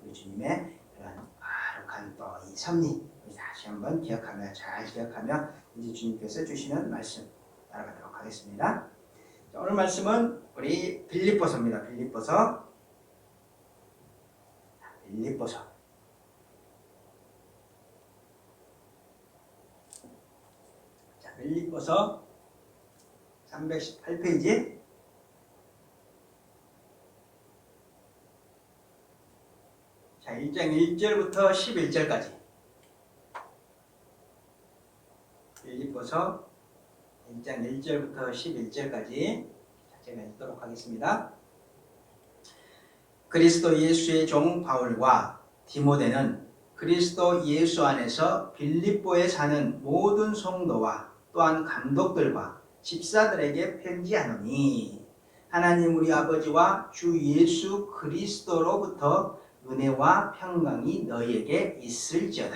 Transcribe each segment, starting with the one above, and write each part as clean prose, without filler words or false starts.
우리 주님의 그런 거룩한 또 이 섭리 우리 다시 한번 기억하며 잘 기억하며 이제 주님께서 주시는 말씀 따라가도록 하겠습니다. 자, 오늘 말씀은 우리 빌립보서입니다. 빌립보서 자, 빌립보서 318페이지 자, 1장 1절부터 11절까지 빌립보서 1장 1절부터 11절까지 제가 읽도록 하겠습니다. 그리스도 예수의 종 바울과 디모데는 그리스도 예수 안에서 빌립보에 사는 모든 성도와 또한 감독들과 집사들에게 편지하노니 하나님 우리 아버지와 주 예수 그리스도로부터 은혜와 평강이 너희에게 있을지어다.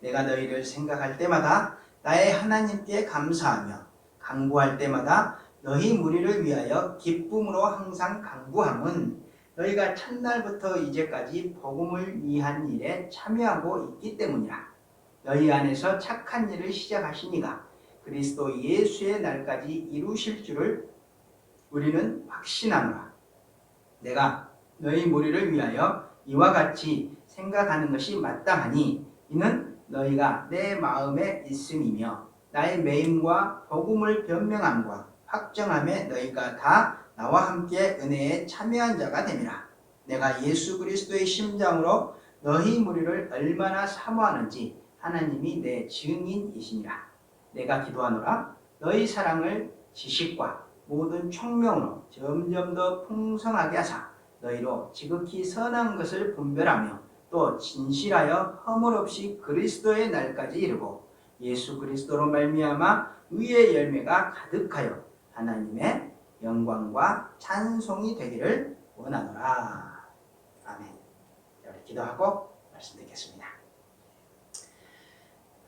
내가 너희를 생각할 때마다 나의 하나님께 감사하며 간구할 때마다 너희 무리를 위하여 기쁨으로 항상 간구함은 너희가 첫날부터 이제까지 복음을 위한 일에 참여하고 있기 때문이라. 너희 안에서 착한 일을 시작하신 이가 그리스도 예수의 날까지 이루실 줄을 우리는 확신하노라. 내가 너희 무리를 위하여 이와 같이 생각하는 것이 마땅하니 이는 너희가 내 마음에 있음이며 나의 매임과 복음을 변명함과 확정함에 너희가 다 나와 함께 은혜에 참여한 자가 됨이라. 내가 예수 그리스도의 심장으로 너희 무리를 얼마나 사모하는지 하나님이 내 증인이시니라. 내가 기도하노라. 너희 사랑을 지식과 모든 총명으로 점점 더 풍성하게 하사 너희로 지극히 선한 것을 분별하며 또 진실하여 허물 없이 그리스도의 날까지 이르고 예수 그리스도로 말미암아 의의 열매가 가득하여 하나님의 영광과 찬송이 되기를 원하노라. 아멘. 우리 기도하고 말씀 드리겠습니다.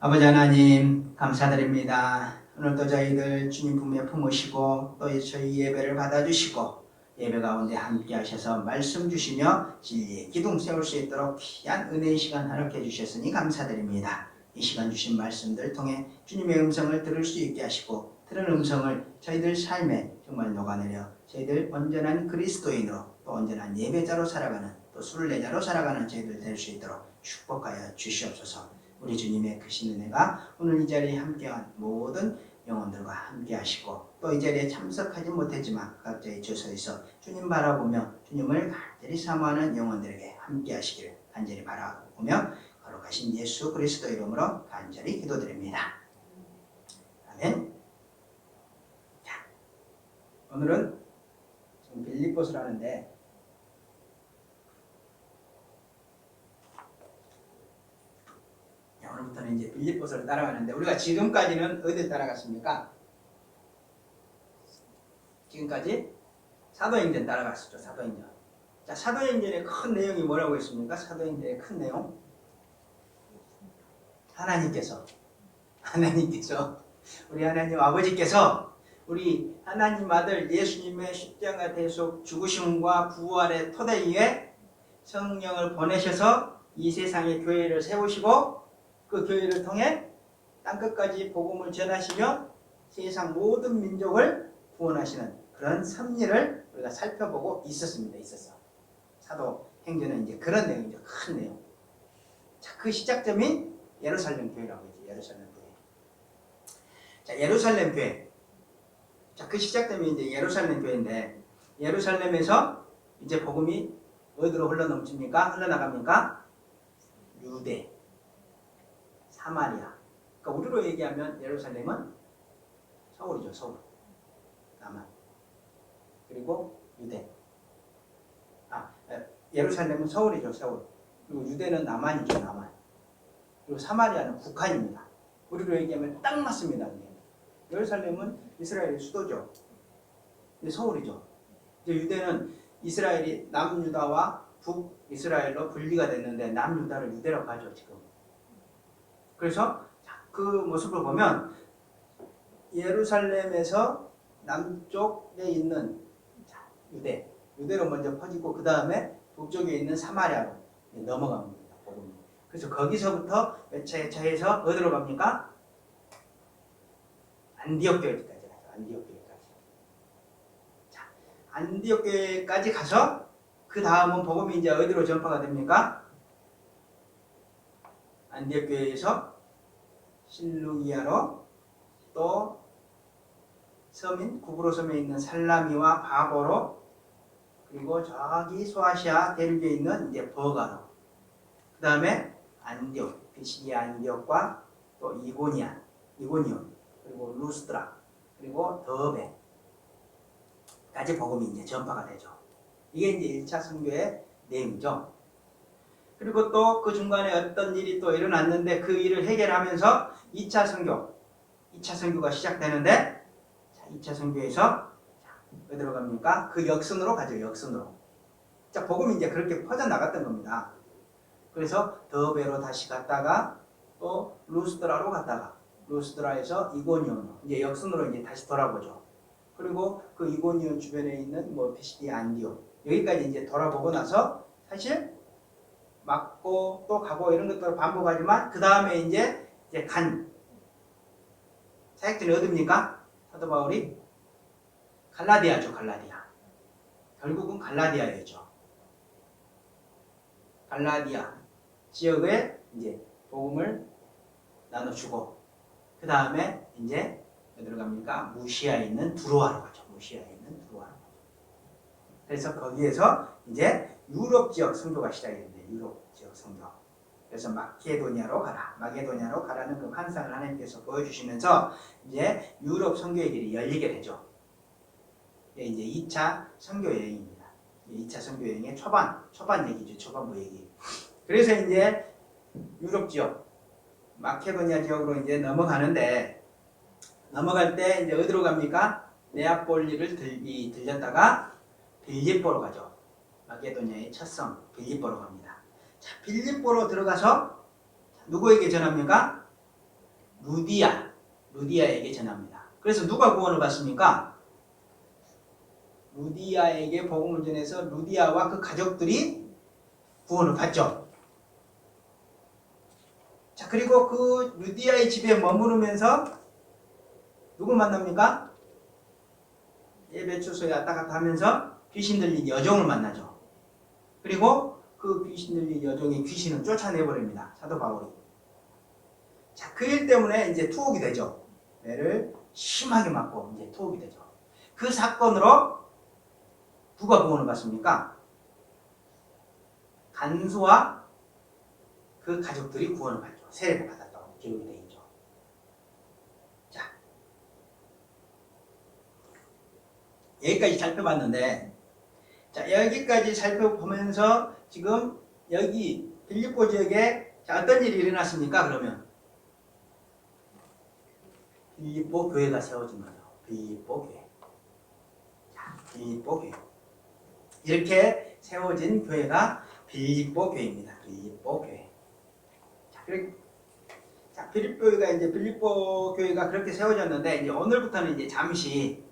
아버지 하나님 감사드립니다. 오늘도 저희들 주님 품에 품으시고 또 저희 예배를 받아주시고 예배 가운데 함께 하셔서 말씀 주시며 진리의 기둥 세울 수 있도록 귀한 은혜의 시간 허락해 주셨으니 감사드립니다. 이 시간 주신 말씀들 통해 주님의 음성을 들을 수 있게 하시고 들은 음성을 저희들 삶에 정말 녹아내려 저희들 온전한 그리스도인으로 또 온전한 예배자로 살아가는 또 순례자로 살아가는 저희들 될 수 있도록 축복하여 주시옵소서. 우리 주님의 크신 은혜가 오늘 이 자리에 함께한 모든 영혼들과 함께 하시고 또 이 자리에 참석하지 못했지만 각자의 주소에서 주님 바라보며 주님을 간절히 사모하는 영혼들에게 함께 하시기를 간절히 바라보며 거룩하신 예수 그리스도 이름으로 간절히 기도드립니다. 아멘. 자, 오늘은 지금 빌립보서를 하는데 오늘부터는 이제 빌립보서를 따라가는데 우리가 지금까지는 어디를 따라갔습니까? 지금까지 사도행전 따라갔었죠. 사도행전. 자, 사도행전의 큰 내용이 뭐라고 했습니까? 사도행전의 큰 내용. 하나님께서 우리 하나님 아버지께서 우리 하나님 아들 예수님의 십자가 대속 죽으심과 부활의 토대 위에 성령을 보내셔서 이 세상의 교회를 세우시고 그 교회를 통해 땅끝까지 복음을 전하시며 세상 모든 민족을 구원하시는 그런 섭리를 우리가 살펴보고 있었어. 사도행전은 이제 그런 내용이죠. 큰 내용. 자, 그 시작점이 예루살렘 교회라고 했죠. 예루살렘 교회. 자, 예루살렘 교회. 자, 그 시작점이 이제 예루살렘 교회인데 예루살렘에서 이제 복음이 어디로 흘러넘칩니까? 흘러나갑니까? 유대, 사마리아. 그러니까 우리로 얘기하면 예루살렘은 서울이죠. 서울. 남한. 그리고 유대. 예루살렘은 서울이죠. 서울. 그리고 유대는 남한이죠. 남한. 그리고 사마리아는 북한입니다. 우리로 얘기하면 딱 맞습니다. 예루살렘은 이스라엘의 수도죠. 서울이죠. 이제 유대는 이스라엘이 남유다와 북이스라엘로 분리가 됐는데 남유다를 유대라고 하죠. 지금. 그래서 그 모습을 보면 예루살렘에서 남쪽에 있는 유대로 먼저 퍼지고 그 다음에 북쪽에 있는 사마리아로 넘어갑니다. 복음이. 그래서 거기서부터 차에서 어디로 갑니까? 안디옥 교회까지 가죠. 안디옥 교회까지. 자, 안디옥 교회까지 가서 그 다음은 복음이 이제 어디로 전파가 됩니까? 안디옥 교회에서 실루기아로 또 서민, 구브로 섬에 있는 살라미와 바보로 그리고 저기 소아시아 대륙에 있는 이제 버가로 그 다음에 안디옥, 피시디아 안디옥과 또 이고니온 그리고 루스드라 그리고 더베까지 복음이 이제 전파가 되죠. 이게 이제 1차 선교의 내용이죠. 그리고 또 그 중간에 어떤 일이 또 일어났는데 그 일을 해결하면서 2차 선교가 시작되는데 2차 선교에서 어디로 갑니까? 그 역순으로 가죠. 역순으로. 자, 복음이 이제 그렇게 퍼져나갔던 겁니다. 그래서 더베로 다시 갔다가 또 루스드라로 갔다가 루스드라에서 이고니온으로 이제 역순으로 이제 다시 돌아보죠. 그리고 그 이고니온 주변에 있는 뭐 피시디아 안디옥 여기까지 이제 돌아보고 나서 사실 맞고 또 가고 이런 것들을 반복하지만 그 다음에 이제 간 사역지는 어디입니까? 사도 바울이 갈라디아죠. 갈라디아. 결국은 갈라디아였죠. 갈라디아 지역에 이제 복음을 나눠주고 그 다음에 이제 어디로 갑니까? 무시아에 있는 두로아로 가죠. 무시아에 있는 두로아로 가죠. 그래서 거기에서 이제 유럽 지역 선교가 시작이 됩니다. 유럽 지역 선교. 그래서 마케도니아로 가라는 그 환상을 하나님께서 보여주시면서 이제 유럽 선교의 길이 열리게 되죠. 이제 2차 선교 여행입니다. 2차 선교 여행의 초반 얘기죠. 초반부 얘기. 그래서 이제 유럽 지역, 마케도니아 지역으로 이제 넘어가는데 넘어갈 때 이제 어디로 갑니까? 네아폴리를 들렸다가 빌립보로 가죠. 마케도니아의 첫 성 빌립보로 갑니다. 자, 빌립보로 들어가서 누구에게 전합니까? 루디아에게 전합니다. 그래서 누가 구원을 받습니까? 루디아에게 복음을 전해서 루디아와 그 가족들이 구원을 받죠. 자, 그리고 그 루디아의 집에 머무르면서 누구 만납니까? 예배 주소에 왔다 갔다 하면서 귀신 들린 여종을 만나죠. 그리고 그 귀신 들린 여종의 귀신을 쫓아내버립니다. 사도 바울이. 자, 그 일 때문에 이제 투옥이 되죠. 매를 심하게 맞고 이제 투옥이 되죠. 그 사건으로 누가 구원을 받습니까? 간수와 그 가족들이 구원을 받죠. 세례를 받았다고 기록이 되어 있죠. 자, 여기까지 살펴봤는데, 자, 여기까지 살펴보면서 지금 여기 빌립보 지역에 자, 어떤 일이 일어났습니까? 그러면 빌립보 교회가 세워진 거죠. 빌립보 교회. 자, 빌립보 교회. 이렇게 세워진 교회가 빌립보 교회입니다. 빌립보 교회. 자, 빌립보 교회가 그렇게 세워졌는데 이제 오늘부터는 이제 잠시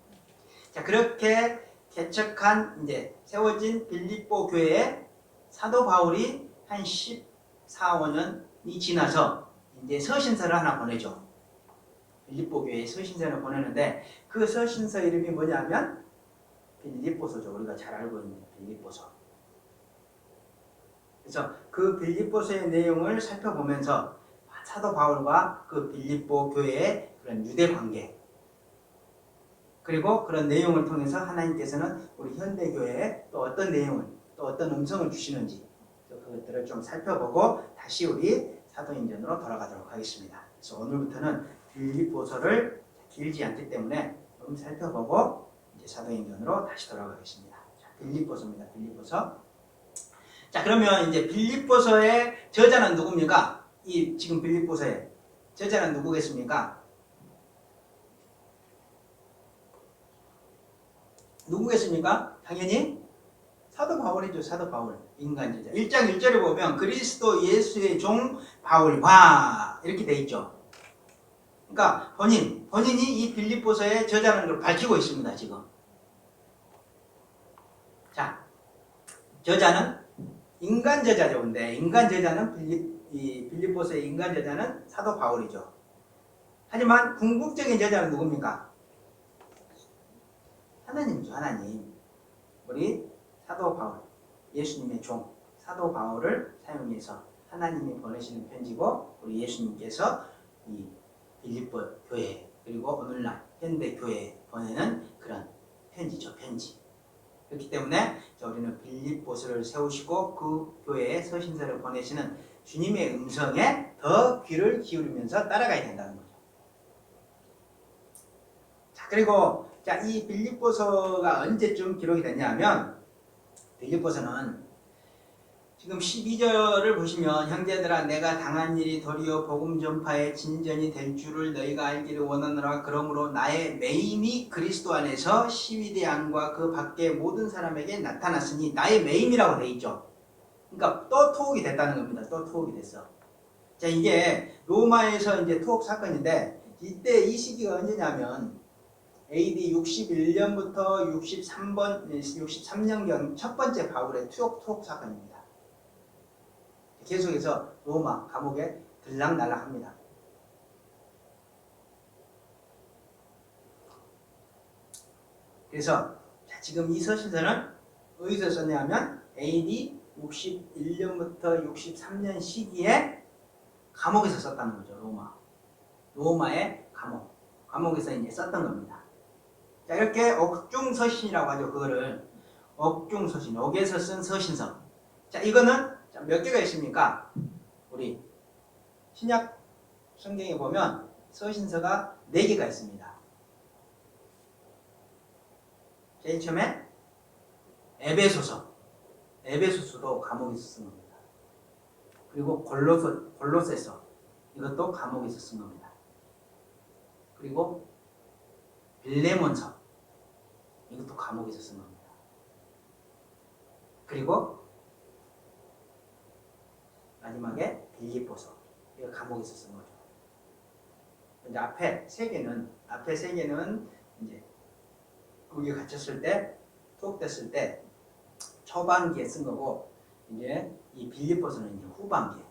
자, 그렇게 개척한 이제 세워진 빌립보 교회에 사도 바울이 한 14, 15년이 지나서 이제 서신서를 하나 보내죠. 빌립보 교회에 서신서를 보내는데 그 서신서 이름이 뭐냐면 빌립보서죠. 우리가 잘 알고 있는 빌립보서. 그래서 그 빌립보서의 내용을 살펴보면서 사도 바울과 그 빌립보 교회의 그런 유대 관계 그리고 그런 내용을 통해서 하나님께서는 우리 현대교회에 또 어떤 내용을 또 어떤 음성을 주시는지 그것들을 좀 살펴보고 다시 우리 사도행전으로 돌아가도록 하겠습니다. 그래서 오늘부터는 빌립보서를 길지 않기 때문에 좀 살펴보고 이제 사도행전으로 다시 돌아가겠습니다. 자, 빌립보서입니다. 빌립보서. 자, 그러면 이제 빌립보서의 저자는 누굽니까? 이 지금 빌립보서의 저자는 누구겠습니까? 누구겠습니까? 당연히 사도 바울이죠. 사도 바울. 인간 저자. 1장 1절에 보면 그리스도 예수의 종 바울과 이렇게 돼 있죠. 그러니까 본인이 이 빌립보서의 저자라는 걸 밝히고 있습니다. 지금. 자, 저자는 인간 제자죠. 근데 인간 제자는 빌립보서의 인간 제자는 사도 바울이죠. 하지만 궁극적인 제자는 누굽니까? 하나님이죠. 하나님. 우리 사도 바울, 예수님의 종 사도 바울을 사용해서 하나님이 보내시는 편지고, 우리 예수님께서 이 빌립보 교회 그리고 오늘날 현대 교회에 보내는 그런 편지죠. 편지. 그렇기 때문에 우리는 빌립보서를 세우시고 그 교회에 서신서를 보내시는 주님의 음성에 더 귀를 기울이면서 따라가야 된다는 거죠. 자, 그리고 이 빌립보서가 언제쯤 기록이 됐냐면, 빌립보서는 지금 12절을 보시면, 형제들아 내가 당한 일이 도리어 복음 전파의 진전이 될 줄을 너희가 알기를 원하노라. 그러므로 나의 매임이 그리스도 안에서 시위대 안과 그 밖의 모든 사람에게 나타났으니, 나의 매임이라고 돼 있죠. 그러니까 또 투옥이 됐다는 겁니다. 또 투옥이 됐어. 자, 이게 로마에서 이제 투옥 사건인데, 이때 이 시기가 언제냐면 AD 61년부터 63년경 첫 번째 바울의 투옥 사건입니다. 계속해서 로마 감옥에 들락날락합니다. 그래서 지금 이 서신서는 어디서 썼냐면 AD 61년부터 63년 시기에 감옥에서 썼다는 거죠. 로마의 감옥에서 이제 썼던 겁니다. 자, 이렇게 억중서신이라고 하죠. 그거를 억중서신, 옥에서 쓴 서신서. 자, 이거는 몇 개가 있습니까? 우리 신약 성경에 보면 서신서가 4개가 있습니다. 제일 처음에 에베소서도 감옥에서 쓴 겁니다. 그리고 골로새서, 이것도 감옥에서 쓴 겁니다. 그리고 빌레몬서, 이것도 감옥에서 쓴 겁니다. 그리고 마지막에 빌립보서, 이거 감옥에서 쓴 거죠. 이제 앞에 세 개는 이제 거기에 갇혔을 때, 투옥됐을 때 초반기에 쓴 거고, 이제 이 빌립보서는 이제 후반기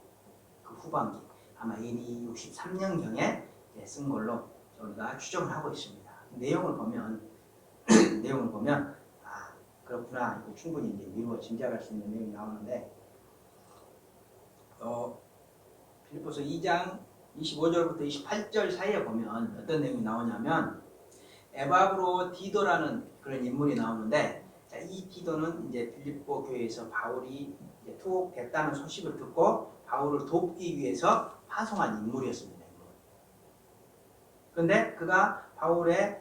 아마 AD 63년경에 쓴 걸로 우리가 추정을 하고 있습니다. 내용을 보면 그렇구나, 이거 충분히 이제 미루어 짐작할 수 있는 내용이 나오는데, 빌립보서 2장 25절부터 28절 사이에 보면 어떤 내용이 나오냐면, 에바브로 디도라는 그런 인물이 나오는데, 자, 이 디도는 이제 빌립보 교회에서 바울이 이제 투옥됐다는 소식을 듣고 바울을 돕기 위해서 파송한 인물이었습니다. 그런데 그가 바울의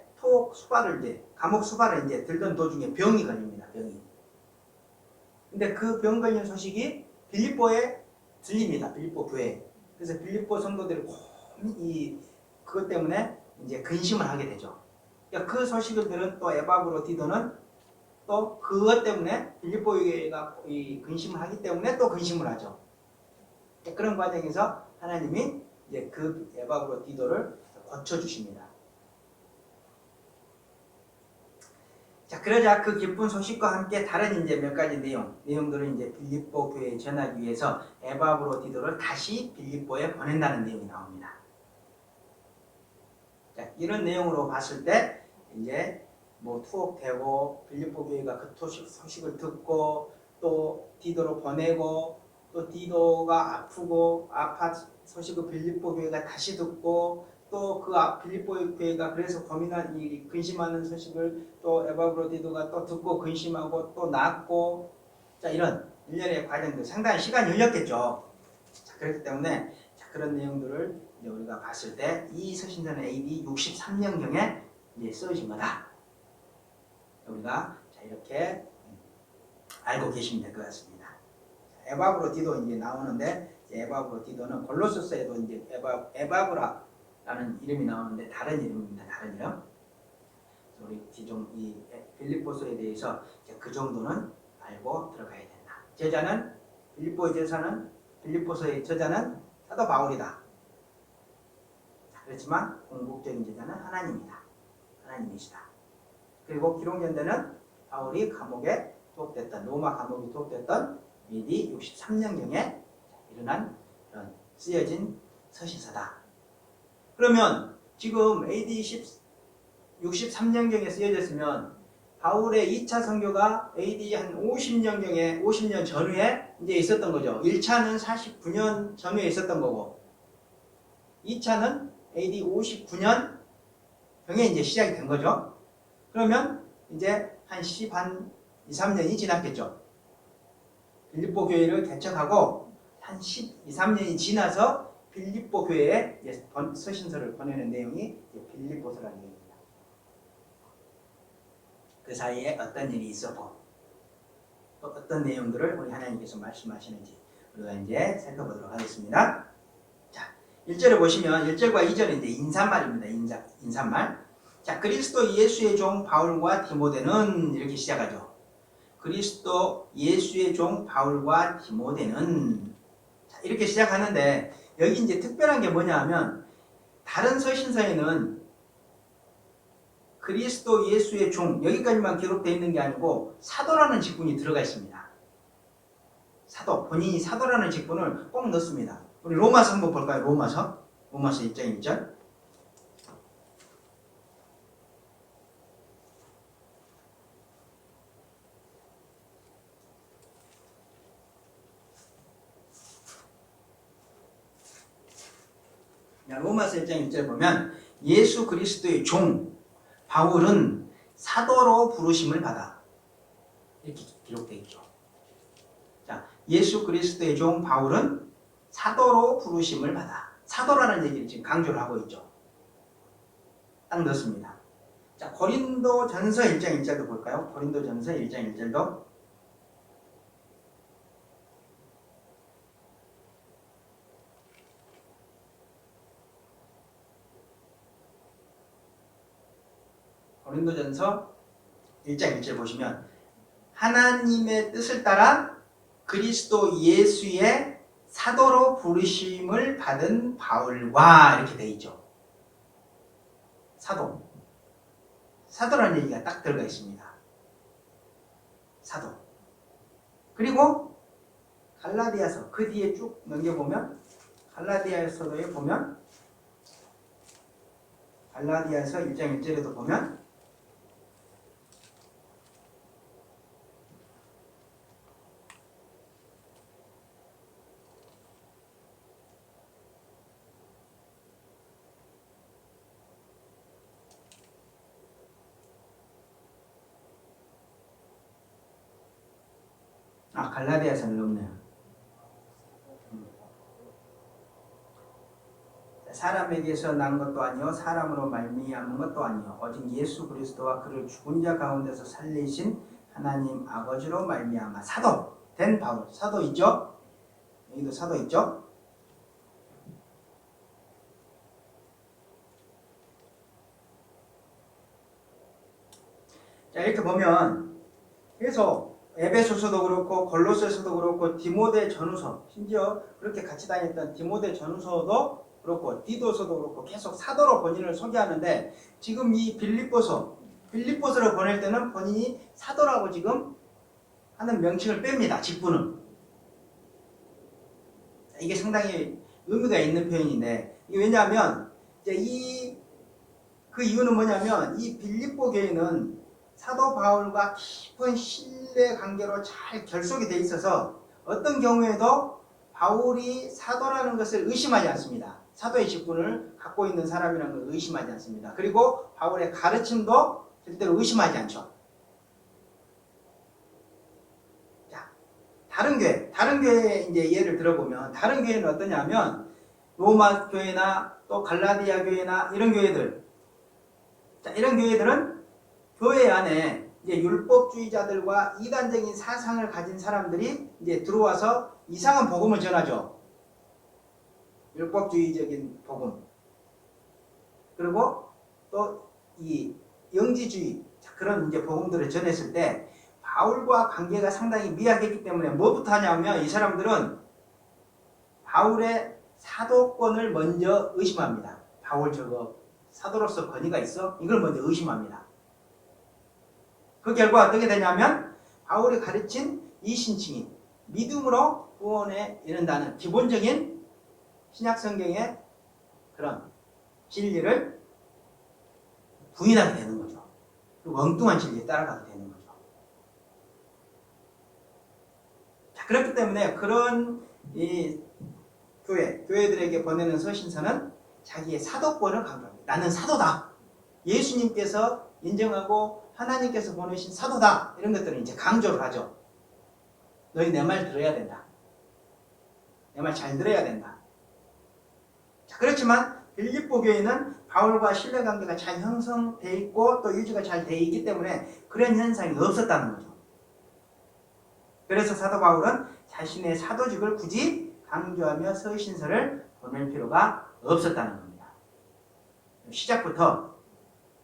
감옥 수발을 이제 들던 도중에 병이 걸립니다. 근데 그 병 걸린 소식이 빌립보에 들립니다. 빌립보 교회. 그래서 빌립보 성도들이 그것 때문에 이제 근심을 하게 되죠. 그러니까 그 소식을 들은 또 에바브로 디도는 또 그것 때문에 빌립보 교회가 근심을 하기 때문에 또 근심을 하죠. 그런 과정에서 하나님이 이제 그 에바브로 디도를 고쳐주십니다. 자, 그러자 그 기쁜 소식과 함께 다른 이제 몇 가지 내용들을 이제 빌립보 교회에 전하기 위해서 에바브로 디도를 다시 빌립보에 보낸다는 내용이 나옵니다. 자, 이런 내용으로 봤을 때 이제 뭐 투옥되고 빌립보 교회가 그 소식을 듣고 또 디도로 보내고 또 디도가 아프고 소식을 빌립보 교회가 다시 듣고 또 그 빌립보 교회가 그래서 근심하는 소식을 또 에바브로 디도가 또 듣고 근심하고 또 낫고, 자, 이런 일련의 과정들 상당히 시간이 흘렸겠죠. 자, 그렇기 때문에 그런 내용들을 이제 우리가 봤을 때 이 서신서는 AD 63년경에 이제 쓰여진 거다. 우리가 이렇게 알고 계시면 될 것 같습니다. 에바브로 디도 이제 나오는데, 에바브로 디도는 골로새서에도 이제 에바브라라는 이름이 나오는데 다른 이름입니다. 다른 이름. 우리 이 빌립보서에 대해서 그 정도는 알고 들어가야 된다. 빌립보서의 저자는 사도 바울이다. 그렇지만 궁극적인 제자는 하나님이시다. 그리고 기록연대는 바울이 로마 감옥에 투옥됐던 AD 63년경에 일어난 그런 쓰여진 서신서다. 그러면 지금 AD 63년경에 쓰여졌으면 바울의 2차 선교가 AD 한 50년경에 50년 전후에 이제 있었던 거죠. 1차는 49년 전후에 있었던 거고 2차는 AD 59년 경에 이제 시작이 된 거죠. 그러면 이제 한 2, 3년이 지났겠죠. 빌립보 교회를 개척하고 한 12, 3년이 지나서 빌립보 교회에 서신서를 보내는 내용이 빌립보서라는 얘기입니다. 그 사이에 어떤 일이 있었고 또 어떤 내용들을 우리 하나님께서 말씀하시는지 우리가 이제 살펴보도록 하겠습니다. 자, 1절을 보시면 1절과 2절은 이제 인사말입니다. 인사말. 자, 그리스도 예수의 종 바울과 디모데는 이렇게 시작하죠. 그리스도 예수의 종 바울과 디모데는 자, 이렇게 시작하는데 여기 이제 특별한 게 뭐냐 하면 다른 서신서에는 그리스도 예수의 종 여기까지만 기록되어 있는 게 아니고 사도라는 직분이 들어가 있습니다. 사도, 본인이 사도라는 직분을 꼭 넣습니다. 우리 로마서 한번 볼까요? 로마서 1장 1절. 로마서 1장 1절 보면 예수 그리스도의 종 바울은 사도로 부르심을 받아 이렇게 기록되어 있죠. 자, 예수 그리스도의 종 바울은 사도로 부르심을 받아. 사도라는 얘기를 지금 강조를 하고 있죠. 딱 넣습니다. 자, 고린도전서 1장 1절도 볼까요? 고린도전서 1장 1절도 고린도전서 1장 1절 보시면 하나님의 뜻을 따라 그리스도 예수의 사도로 부르심을 받은 바울과 이렇게 되어 있죠. 사도라는 얘기가 딱 들어가 있습니다. 사도. 그리고 갈라디아서 그 뒤에 쭉 넘겨보면 갈라디아서에 보면 갈라디아서 1장 1절에도 보면 갈라디아서는 없네요. 사람에게서 난 것도 아니요 사람으로 말미암은 것도 아니요 오직 예수 그리스도와 그를 죽은 자 가운데서 살리신 하나님 아버지로 말미암아 사도 된 바울. 사도 있죠? 여기도 사도 있죠? 자, 이렇게 보면 계속 에베소서도 그렇고 골로새서도 그렇고 디모데 전후서 심지어 그렇게 같이 다녔던 디모데 전후서도 그렇고 디도서도 그렇고 계속 사도로 본인을 소개하는데 지금 이 빌립보서를 보낼 때는 본인이 사도라고 지금 하는 명칭을 뺍니다. 직분은. 이게 상당히 의미가 있는 표현인데 이게 왜냐하면 이제 그 이유는 뭐냐면 이 빌립보 교회는 사도 바울과 깊은 신뢰 관계로 잘 결속이 돼 있어서 어떤 경우에도 바울이 사도라는 것을 의심하지 않습니다. 사도의 직분을 갖고 있는 사람이라는 걸 의심하지 않습니다. 그리고 바울의 가르침도 절대로 의심하지 않죠. 자, 다른 교회 이제 예를 들어보면 다른 교회는 어떠냐면 로마 교회나 또 갈라디아 교회나 이런 교회들, 자, 이런 교회들은 교회 안에 이제 율법주의자들과 이단적인 사상을 가진 사람들이 이제 들어와서 이상한 복음을 전하죠. 율법주의적인 복음. 그리고 또 이 영지주의 그런 이제 복음들을 전했을 때 바울과 관계가 상당히 미약했기 때문에 뭐부터 하냐면 이 사람들은 바울의 사도권을 먼저 의심합니다. 바울 저거 사도로서 권위가 있어? 이걸 먼저 의심합니다. 그 결과 어떻게 되냐면 바울이 가르친 이신칭인 믿음으로 구원에 이른다는 기본적인 신약 성경의 그런 진리를 부인하게 되는 거죠. 그리고 엉뚱한 진리에 따라가게 되는 거죠. 자, 그렇기 때문에 그런 이 교회들에게 보내는 서신서는 자기의 사도권을 강조합니다. 나는 사도다. 예수님께서 인정하고 하나님께서 보내신 사도다. 이런 것들을 이제 강조를 하죠. 너희 내 말 들어야 된다. 내 말 잘 들어야 된다. 자, 그렇지만 빌립보 교회는 바울과 신뢰관계가 잘 형성되어 있고 또 유지가 잘 되어 있기 때문에 그런 현상이 없었다는 거죠. 그래서 사도 바울은 자신의 사도직을 굳이 강조하며 서신서를 보낼 필요가 없었다는 겁니다. 시작부터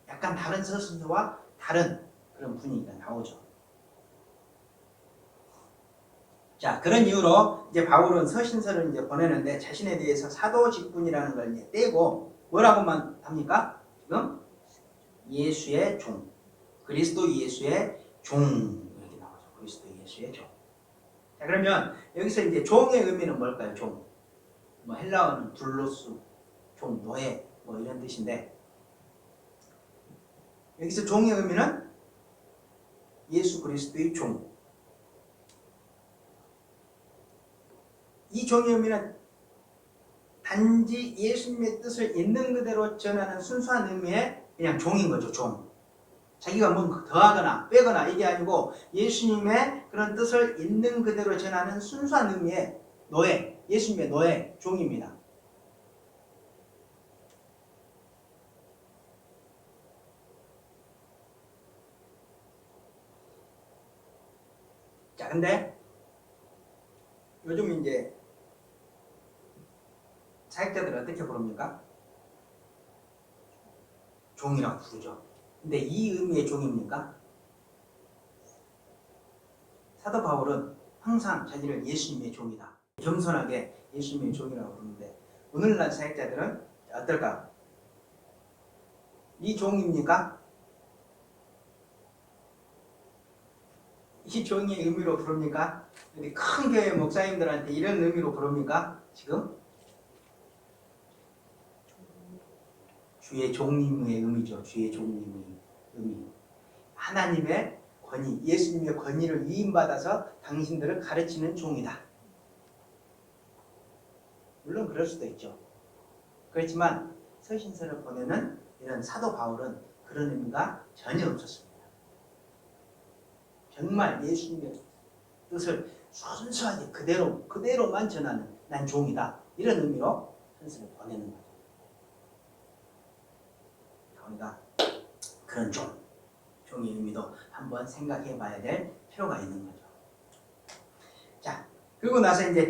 약간 다른 서신서와 다른 그런 분위기가 나오죠. 자, 그런 이유로 이제 바울은 서신서를 이제 보내는데 자신에 대해서 사도 직분이라는 걸 이제 떼고 뭐라고만 합니까? 지금 예수의 종, 그리스도 예수의 종 이렇게 나오죠. 그리스도 예수의 종. 자, 그러면 여기서 이제 종의 의미는 뭘까요? 종. 뭐 헬라어는 둘로스, 종, 노예 뭐 이런 뜻인데 여기서 종의 의미는 예수 그리스도의 종. 이 종의 의미는 단지 예수님의 뜻을 있는 그대로 전하는 순수한 의미의 그냥 종인 거죠. 종. 자기가 뭐 더하거나 빼거나 이게 아니고 예수님의 그런 뜻을 있는 그대로 전하는 순수한 의미의 노예, 예수님의 노예, 종입니다. 자, 근데 요즘 이제 사역자들은 어떻게 부릅니까? 종이라고 부르죠. 근데 이 의미의 종입니까? 사도 바울은 항상 자기를 예수님의 종이다. 겸손하게 예수님의 종이라고 부르는데 오늘날 사역자들은 어떨까? 이 종입니까? 이 종의 의미로 부릅니까? 우리 큰 교회 목사님들한테 이런 의미로 부릅니까? 지금? 주의 종님의 의미죠. 주의 종님의 의미. 하나님의 권위, 예수님의 권위를 위임받아서 당신들을 가르치는 종이다. 물론 그럴 수도 있죠. 그렇지만 서신서를 보내는 이런 사도 바울은 그런 의미가 전혀 없었습니다. 정말 예수님의 뜻을 순수하게 그대로만 전하는 난 종이다. 이런 의미로 서신서를 보내는 거죠. 우리가 그런 종의 의미도 한번 생각해 봐야 될 필요가 있는 거죠. 자, 그리고 나서 이제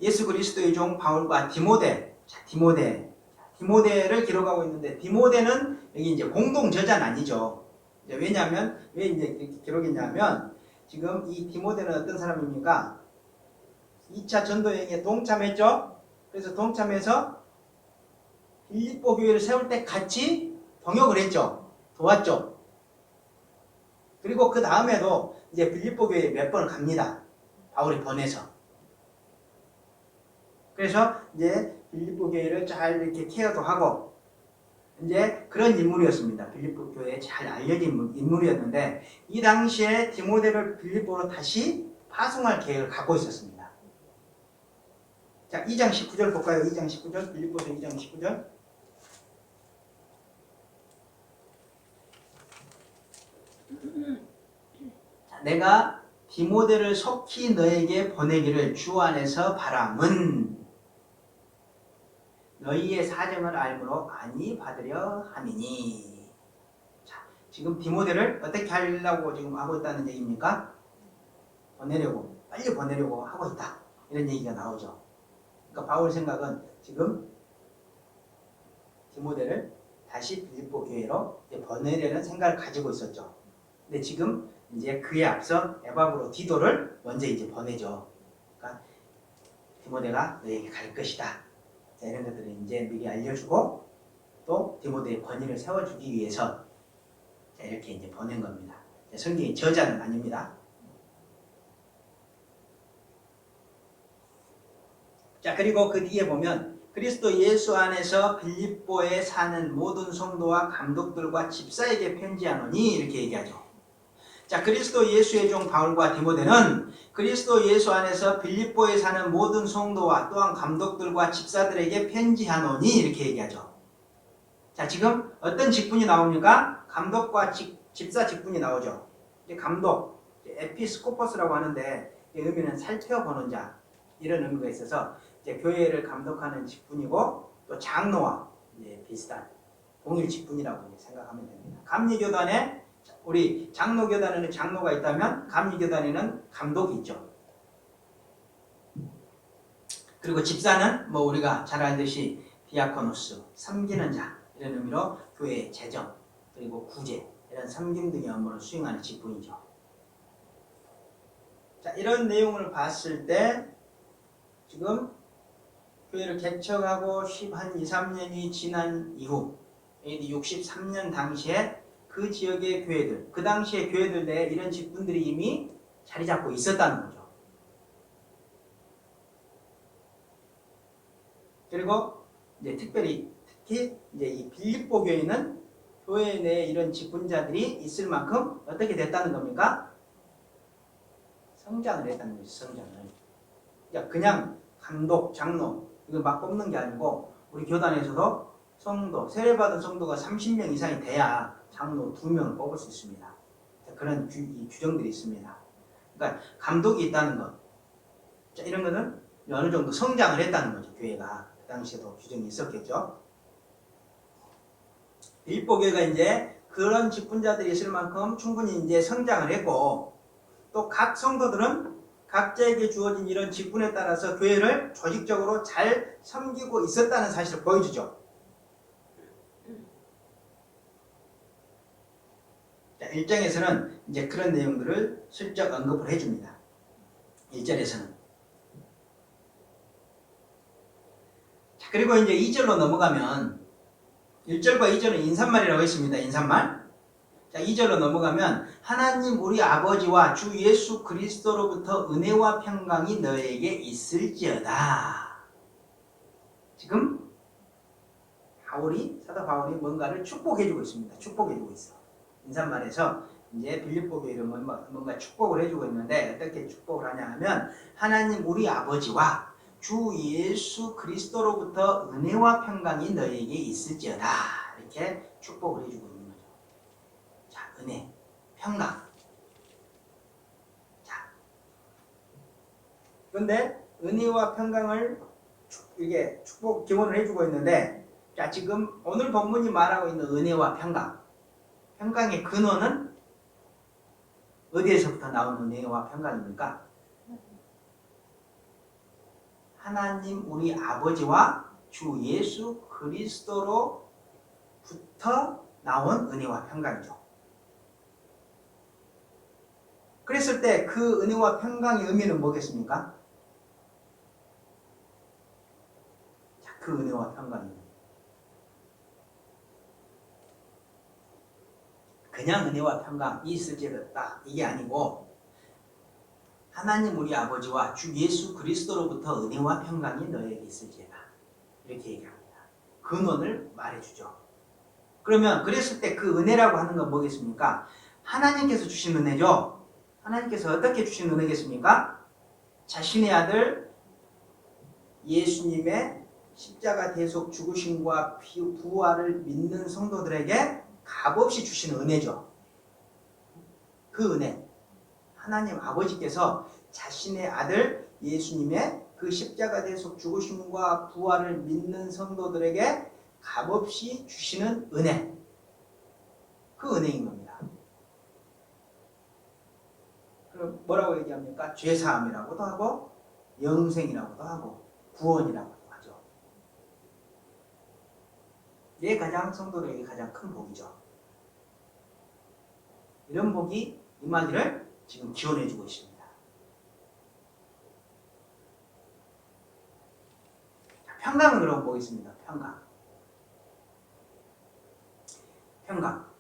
예수 그리스도의 종 바울과 디모데를 기록하고 있는데 디모데는 여기 이제 공동 저자는 아니죠. 왜냐하면 왜 이제 기록했냐면 지금 이 디모데는 어떤 사람입니까? 2차 전도 여행에 동참했죠. 그래서 동참해서 빌립보 교회를 세울 때 같이 동역을 했죠. 도왔죠. 그리고 그 다음에도 이제 빌립보 교회에 몇 번을 갑니다. 바울이 보내서. 그래서 이제 빌립보 교회를 잘 이렇게 케어도 하고 이제 그런 인물이었습니다. 빌립보 교회에 잘 알려진 인물이었는데 이 당시에 디모데를 빌립보로 다시 파송할 계획을 갖고 있었습니다. 자, 2장 19절 볼까요? 2장 19절, 빌립보서 2장 19절. 내가 디모데를 속히 너에게 보내기를 주 안에서 바람은 너희의 사정을 알므로 안위 받으려 함이니. 자, 지금 디모데를 어떻게 하려고 지금 하고 있다는 얘기입니까? 빨리 보내려고 하고 있다. 이런 얘기가 나오죠. 그러니까 바울 생각은 지금 디모데를 다시 빌립보 교회로 보내려는 생각을 가지고 있었죠. 근데 지금 이제 그에 앞서 에바브로 디도를 먼저 이제 보내죠. 그러니까 디모데가 너에게 갈 것이다. 자, 이런 것들을 이제 미리 알려주고 또 디모데의 권위를 세워주기 위해서 자, 이렇게 이제 보낸 겁니다. 성경의 저자는 아닙니다. 자, 그리고 그 뒤에 보면 그리스도 예수 안에서 빌립보에 사는 모든 성도와 감독들과 집사에게 편지하노니 이렇게 얘기하죠. 자, 그리스도 예수의 종 바울과 디모데는 그리스도 예수 안에서 빌립보에 사는 모든 성도와 또한 감독들과 집사들에게 편지하노니 이렇게 얘기하죠. 자, 지금 어떤 직분이 나옵니까? 감독과 집사 직분이 나오죠. 이제 감독, 에피스코퍼스라고 하는데 의미는 살펴보는 자 이런 의미가 있어서 이제 교회를 감독하는 직분이고 또 장로와 비슷한 동일 직분이라고 생각하면 됩니다. 감리교단에 우리 장로교단에는 장로가 있다면 감리교단에는 감독이 있죠. 그리고 집사는 뭐 우리가 잘 알듯이 디아코노스, 섬기는 자 이런 의미로 교회의 재정 그리고 구제 이런 섬김 등의 업무를 수행하는 직분이죠. 자, 이런 내용을 봤을 때 지금 교회를 개척하고 한 2, 3년이 지난 이후 AD 63년 당시에 그 지역의 교회들, 그 당시의 교회들 내에 이런 직분들이 이미 자리 잡고 있었다는 거죠. 그리고 이제 특히 이제 이 빌립보 교회는 교회 내에 이런 직분자들이 있을 만큼 어떻게 됐다는 겁니까? 성장을 했다는 거죠. 성장을. 그러니까 그냥 감독, 장로 이거 막 뽑는 게 아니고 우리 교단에서도 성도, 세례받은 성도가 30명 이상이 돼야 장로 2명을 뽑을 수 있습니다. 그런 규정들이 있습니다. 그러니까 감독이 있다는 것. 자, 이런 거는 어느 정도 성장을 했다는 거죠. 교회가. 그 당시에도 규정이 있었겠죠. 빌립보 교회가 이제 그런 직분자들이 있을 만큼 충분히 이제 성장을 했고 또 각 성도들은 각자에게 주어진 이런 직분에 따라서 교회를 조직적으로 잘 섬기고 있었다는 사실을 보여주죠. 자, 1장에서는 이제 그런 내용들을 슬쩍 언급을 해줍니다. 1절에서는. 자, 그리고 이제 2절로 넘어가면 1절과 2절은 인사말이라고 했습니다. 인사말. 자, 2절로 넘어가면 하나님 우리 아버지와 주 예수 그리스도로부터 은혜와 평강이 너에게 있을지어다. 지금 사도 바울이 뭔가를 축복해주고 있습니다. 축복해주고 있어. 인사말에서 이제 빌립보 교회를 뭔가 축복을 해주고 있는데 어떻게 축복을 하냐 하면 하나님 우리 아버지와 주 예수 그리스도로부터 은혜와 평강이 너에게 있을지어다. 이렇게 축복을 해주고 있는 거죠. 자, 은혜, 평강. 자, 그런데 은혜와 평강을 이게 축복 기원을 해주고 있는데, 자, 지금 오늘 본문이 말하고 있는 은혜와 평강, 평강의 근원은 어디에서부터 나오는 은혜와 평강입니까? 하나님 우리 아버지와 주 예수 그리스도로부터 나온 은혜와 평강이죠. 그랬을 때 그 은혜와 평강의 의미는 뭐겠습니까? 자, 그 은혜와 평강입니다. 그냥 은혜와 평강이 있을지어다 이게 아니고 하나님 우리 아버지와 주 예수 그리스도로부터 은혜와 평강이 너에게 있을지어다 이렇게 얘기합니다. 근원을 말해주죠. 그러면 그랬을 때 그 은혜라고 하는 건 뭐겠습니까? 하나님께서 주신 은혜죠. 하나님께서 어떻게 주신 은혜겠습니까? 자신의 아들 예수님의 십자가 대속 죽으심과 부활을 믿는 성도들에게 값없이 주시는 은혜죠. 그 은혜. 하나님 아버지께서 자신의 아들 예수님의 그 십자가 대속 죽으심과 부활을 믿는 성도들에게 값없이 주시는 은혜. 그 은혜인 겁니다. 그럼 뭐라고 얘기합니까? 죄사함이라고도 하고 영생이라고도 하고 구원이라고도 하죠. 이게 가장 성도들에게 가장 큰 복이죠. 이런 복이 임하기를 지금 기원해주고 있습니다. 자, 평강은 그럼 보겠습니다. 평강. 평강.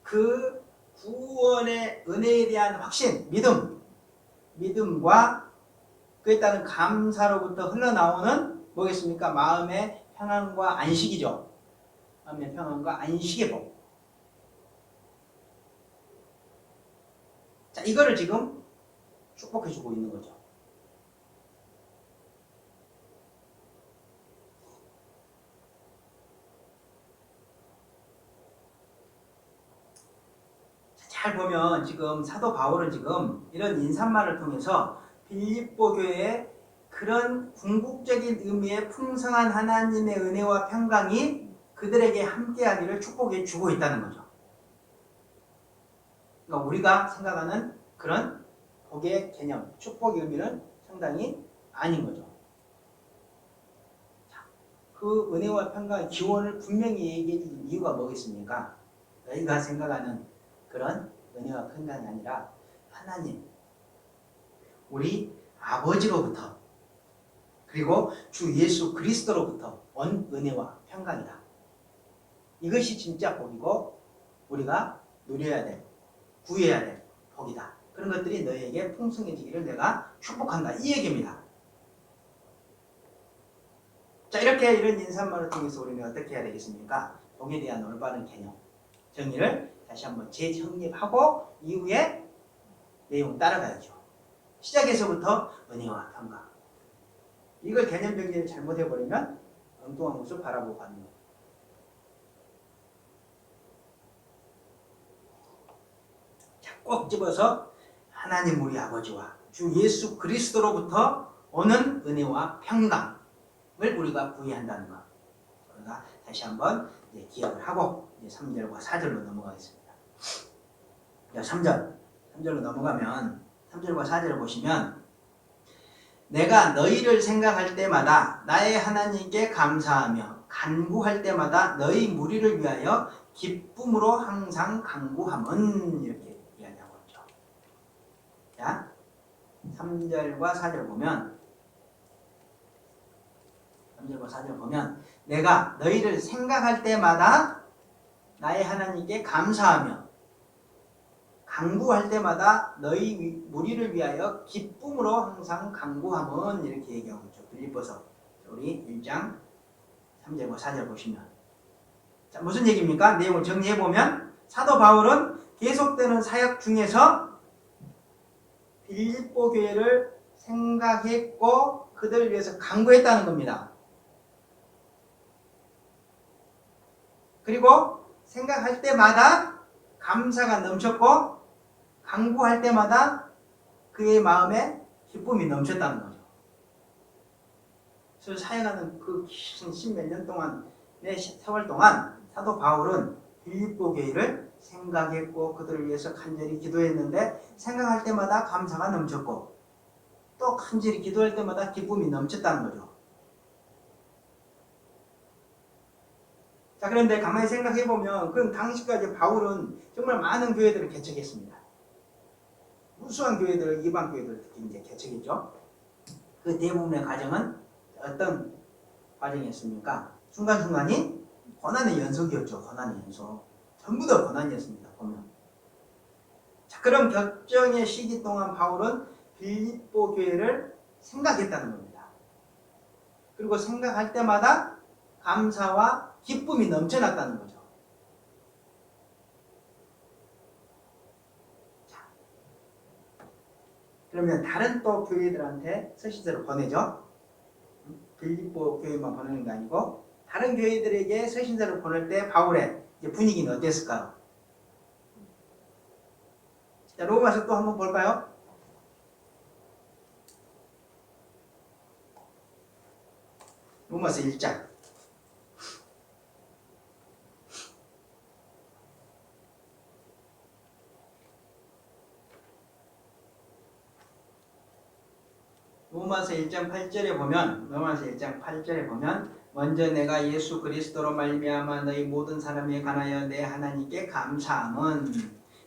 그 구원의 은혜에 대한 확신, 믿음과 그에 따른 감사로부터 흘러나오는 뭐겠습니까? 마음의 평안과 안식이죠. 마음의 평안과 안식의 복. 자, 이거를 지금 축복해주고 있는 거죠. 잘 보면 지금 사도 바울은 지금 이런 인사말을 통해서 빌립보 교회에 그런 궁극적인 의미의 풍성한 하나님의 은혜와 평강이 그들에게 함께하기를 축복해 주고 있다는 거죠. 그러니까 우리가 생각하는 그런 복의 개념, 축복의 의미는 상당히 아닌 거죠. 자, 그 은혜와 평강의 기원을 분명히 얘기해 줄 이유가 뭐겠습니까? 너희가 생각하는 그런 은혜와 평강이 아니라 하나님, 우리 아버지로부터 그리고 주 예수 그리스도로부터 온 은혜와 평강이다. 이것이 진짜 복이고 우리가 누려야 될, 구해야 될 복이다. 그런 것들이 너희에게 풍성해지기를 내가 축복한다. 이 얘기입니다. 자, 이렇게 이런 인사말을 통해서 우리는 어떻게 해야 되겠습니까? 복에 대한 올바른 개념, 정의를 다시 한번 재정립하고 이후에 내용 따라가야죠. 시작에서부터 은혜와 평강. 이걸 개념 정리를 잘못해버리면 엉뚱한 것을 바라보고 가는 거예요. 자, 꼭 집어서 하나님 우리 아버지와 주 예수 그리스도로부터 오는 은혜와 평강을 우리가 구해야 한다는 것. 우리가 다시 한번 기억을 하고 이제 3절과 4절로 넘어가겠습니다. 3절로 넘어가면 3절과 4절을 보시면 내가 너희를 생각할 때마다 나의 하나님께 감사하며 간구할 때마다 너희 무리를 위하여 기쁨으로 항상 간구함은 이렇게 이야기하고 있죠. 자, 3절과 4절 보면 3절과 4절 보면 내가 너희를 생각할 때마다 나의 하나님께 감사하며 간구할 때마다 너희 무리를 위하여 기쁨으로 항상 간구함은 이렇게 얘기하고 있죠. 빌립보서 우리 1장 3절과 4절 보시면 자, 무슨 얘기입니까? 내용을 정리해보면 사도 바울은 계속되는 사역 중에서 빌립보 교회를 생각했고 그들을 위해서 간구했다는 겁니다. 그리고 생각할 때마다 감사가 넘쳤고 간구할 때마다 그의 마음에 기쁨이 넘쳤다는 거죠. 그래서 사역하는 그 십몇 년 동안의 세월 동안 사도 바울은 빌립보 교회를 생각했고 그들을 위해서 간절히 기도했는데 생각할 때마다 감사가 넘쳤고 또 간절히 기도할 때마다 기쁨이 넘쳤다는 거죠. 자, 그런데 가만히 생각해보면 그럼 당시까지 바울은 정말 많은 교회들을 개척했습니다. 무수한 교회들, 이방 교회들 특히 이제 개척했죠. 그 대부분의 과정은 어떤 과정이었습니까? 순간순간이 고난의 연속이었죠. 고난의 연속. 전부 다 고난이었습니다. 보면. 자, 그런 격정의 시기 동안 바울은 빌립보 교회를 생각했다는 겁니다. 그리고 생각할 때마다 감사와 기쁨이 넘쳐났다는 거죠. 그러면 다른 또 교회들한테 서신서를 보내죠. 빌립보 교회만 보내는 게 아니고 다른 교회들에게 서신서를 보낼 때 바울의 분위기는 어땠을까요? 자, 로마서 또 한번 볼까요? 로마서 1장. 로마서 1장 8절에 보면 먼저 내가 예수 그리스도로 말미암아 너희 모든 사람에 관하여 내 하나님께 감사함은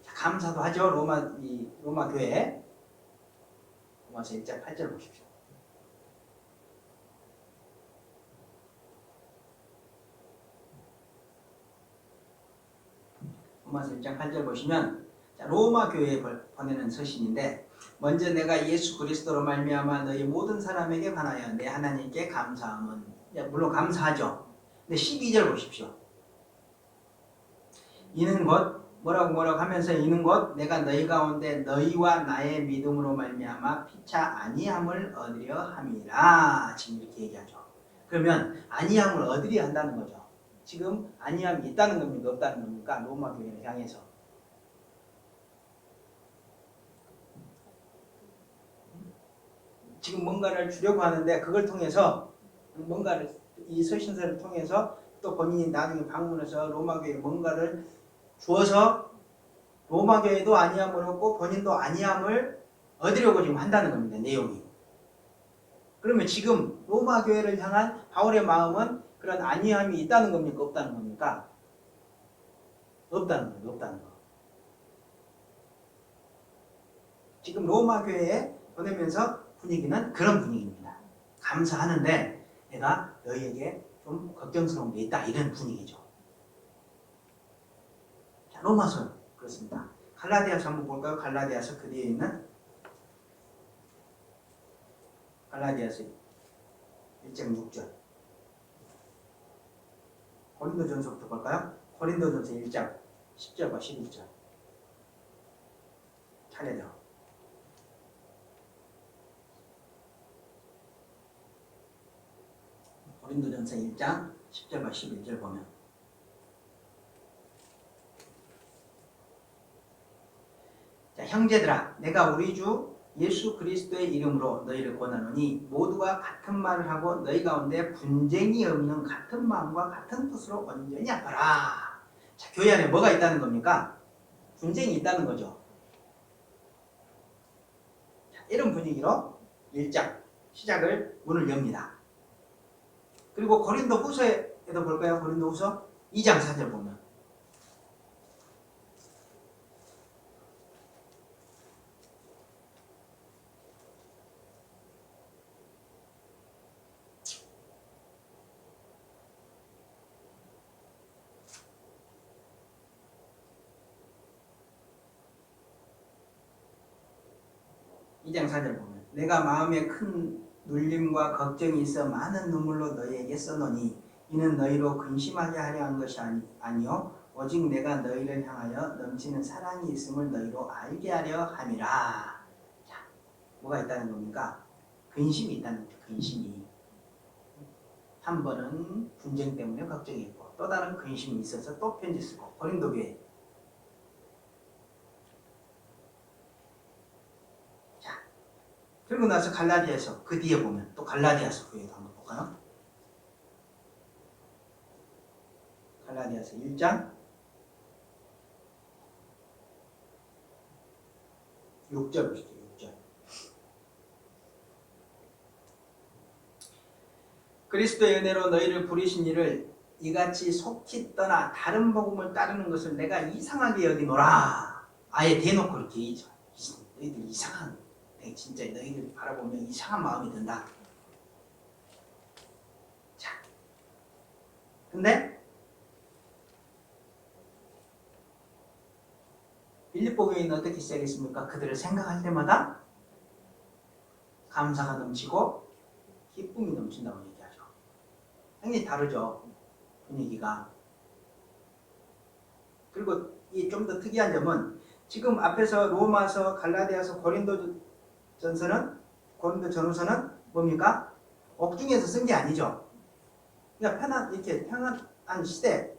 감사도 하죠. 로마 교회 로마서 1장 8절 보십시오. 로마서 1장 8절 보시면 자, 로마 교회에 보내는 서신인데 먼저 내가 예수 그리스도로 말미암아 너희 모든 사람에게 관하여 내 하나님께 감사함은, 물론 감사하죠. 근데 12절 보십시오. 이는 곧 뭐라고 하면서, 이는 곧 내가 너희 가운데 너희와 나의 믿음으로 말미암아 피차 아니함을 얻으려 함이라. 지금 이렇게 얘기하죠. 그러면 아니함을 얻으려 한다는 거죠. 지금 아니함이 있다는 겁니까, 없다는 겁니까? 로마 교회를 향해서. 지금 뭔가를 주려고 하는데, 그걸 통해서 뭔가를, 이 서신서를 통해서 또 본인이 나중에 방문해서 로마 교회에 뭔가를 주어서 로마 교회도 아니함을 얻고 본인도 아니함을 얻으려고 지금 한다는 겁니다, 내용이. 그러면 지금 로마 교회를 향한 바울의 마음은 그런 아니함이 있다는 겁니까, 없다는 겁니까? 없다는 거예요, 없다는 거. 지금 로마 교회에 보내면서 분위기는 그런 분위기입니다. 감사하는데 내가 너희에게 좀 걱정스러운 게 있다, 이런 분위기죠. 자, 로마서 그렇습니다. 갈라디아서 한번 볼까요? 갈라디아서 그 뒤에 있는 갈라디아서 1장 6절. 고린도전서부터 볼까요? 고린도전서 1장 10절과 11절. 차례대로. 고린도전서 1장 10절과 11절 보면, 자, 형제들아, 내가 우리 주 예수 그리스도의 이름으로 너희를 권하노니 모두가 같은 말을 하고 너희 가운데 분쟁이 없는 같은 마음과 같은 뜻으로 온전히 하라. 자, 교회 안에 뭐가 있다는 겁니까? 분쟁이 있다는 거죠. 자, 이런 분위기로 1장 시작을 문을 엽니다. 그리고 고린도 후서에도 볼까요? 고린도 후서 2장 4절 보면, 이 장 4절 보면, 내가 마음에 큰 눌림과 걱정이 있어 많은 눈물로 너희에게 써노니 이는 너희로 근심하게 하려 한 것이 아니요 오직 내가 너희를 향하여 넘치는 사랑이 있음을 너희로 알게 하려 함이라. 자, 뭐가 있다는 겁니까? 근심이 있다는 거죠. 근심이. 한 번은 분쟁 때문에 걱정이 있고 또 다른 근심이 있어서 또 편지 쓰고, 고린도 교회. 그리고 나서 갈라디아서 그 뒤에 보면 또 갈라디아서 교회도 한번 볼까요? 갈라디아서 1장 6절 보시죠. 6절. 그리스도의 은혜로 너희를 부르신 이를 이같이 속히 떠나 다른 복음을 따르는 것을 내가 이상하게 여기노라. 아예 대놓고 이렇게 얘기죠. 너희들 이상한, 진짜 너희들 바라보면 이상한 마음이 든다. 자, 근데 빌립보 교회는 어떻게 시작했습니까? 그들을 생각할 때마다 감사가 넘치고 기쁨이 넘친다고 얘기하죠. 굉장히 다르죠, 분위기가. 그리고 이 좀 더 특이한 점은 지금 앞에서 로마서, 갈라디아서, 고린도전서는 뭡니까? 옥중에서 쓴 게 아니죠. 그러니까 편안한 시대,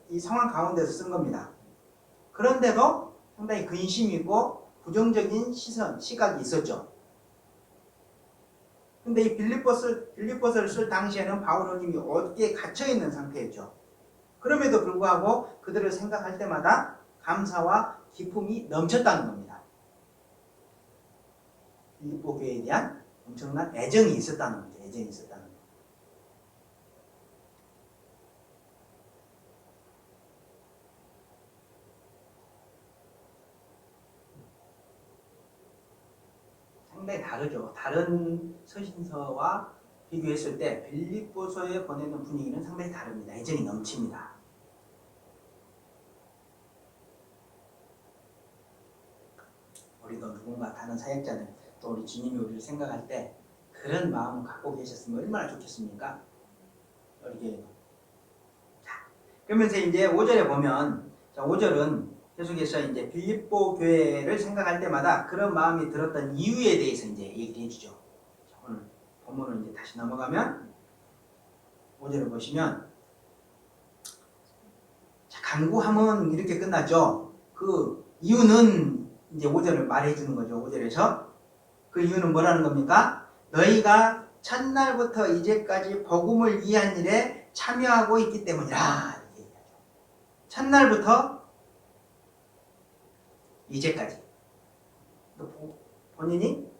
이 상황 가운데서 쓴 겁니다. 그런데도 상당히 근심이 있고 부정적인 시각이 있었죠. 근데 이 빌립보서를 쓸 당시에는 바울은 이미 어디에 갇혀있는 상태였죠. 그럼에도 불구하고 그들을 생각할 때마다 감사와 기쁨이 넘쳤다는 겁니다. 빌립보 교회에 대한 엄청난 애정이 있었다는 거죠. 애정이 있었다는 거. 상당히 다르죠. 다른 서신서와 비교했을 때 빌립보서에 보내는 분위기는 상당히 다릅니다. 애정이 넘칩니다. 우리도 누군가 다른 사역자들 또 우리 주님이 우리를 생각할 때 그런 마음을 갖고 계셨으면 얼마나 좋겠습니까? 우리 교회도. 자, 그러면서 이제 5절에 보면, 자, 5절은 계속해서 이제 빌립보 교회를 생각할 때마다 그런 마음이 들었던 이유에 대해서 이제 얘기를 해주죠. 자, 오늘 본문을 이제 다시 넘어가면 5절을 보시면, 자, 간구함은 이렇게 끝났죠. 그 이유는 이제 5절을 말해주는 거죠. 5절에서 그 이유는 뭐라는 겁니까? 너희가 첫날부터 이제까지 복음을 위한 일에 참여하고 있기 때문이라. 이렇게 얘기하죠. 첫날부터 이제까지. 본인이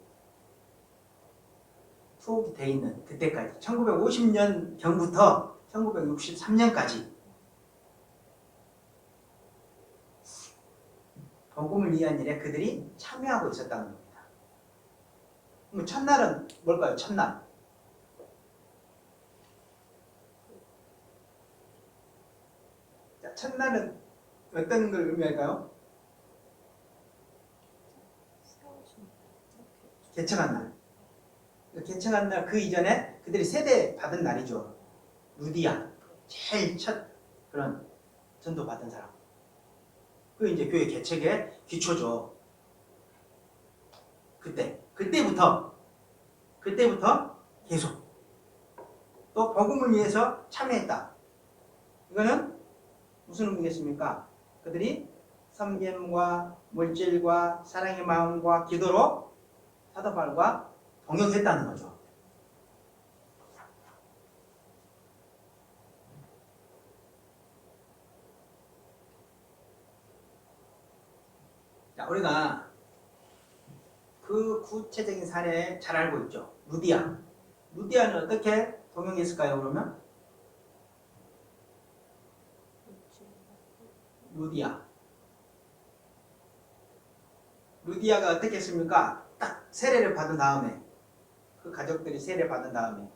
투옥이 돼 있는 그때까지 1950년 경부터 1963년까지 복음을 위한 일에 그들이 참여하고 있었다는 겁니다. 그럼 첫날은 뭘까요? 첫날. 자, 첫날은 어떤 걸 의미할까요? 개척한 날. 개척한 날 그 이전에 그들이 세대 받은 날이죠. 루디아. 제일 첫 그런 전도 받은 사람. 그 이제 교회 개척의 기초죠. 그때부터 계속 또 복음을 위해서 참여했다. 이거는 무슨 의미겠습니까? 그들이 섬김과 물질과 사랑의 마음과 기도로 사도 바울과 동역했다는 거죠. 자, 우리가 그 구체적인 사례 잘 알고 있죠. 루디아는 어떻게 동역했을까요? 그러면 루디아가 어떻게 했습니까? 딱 세례를 받은 다음에 그 가족들이 세례를 받은 다음에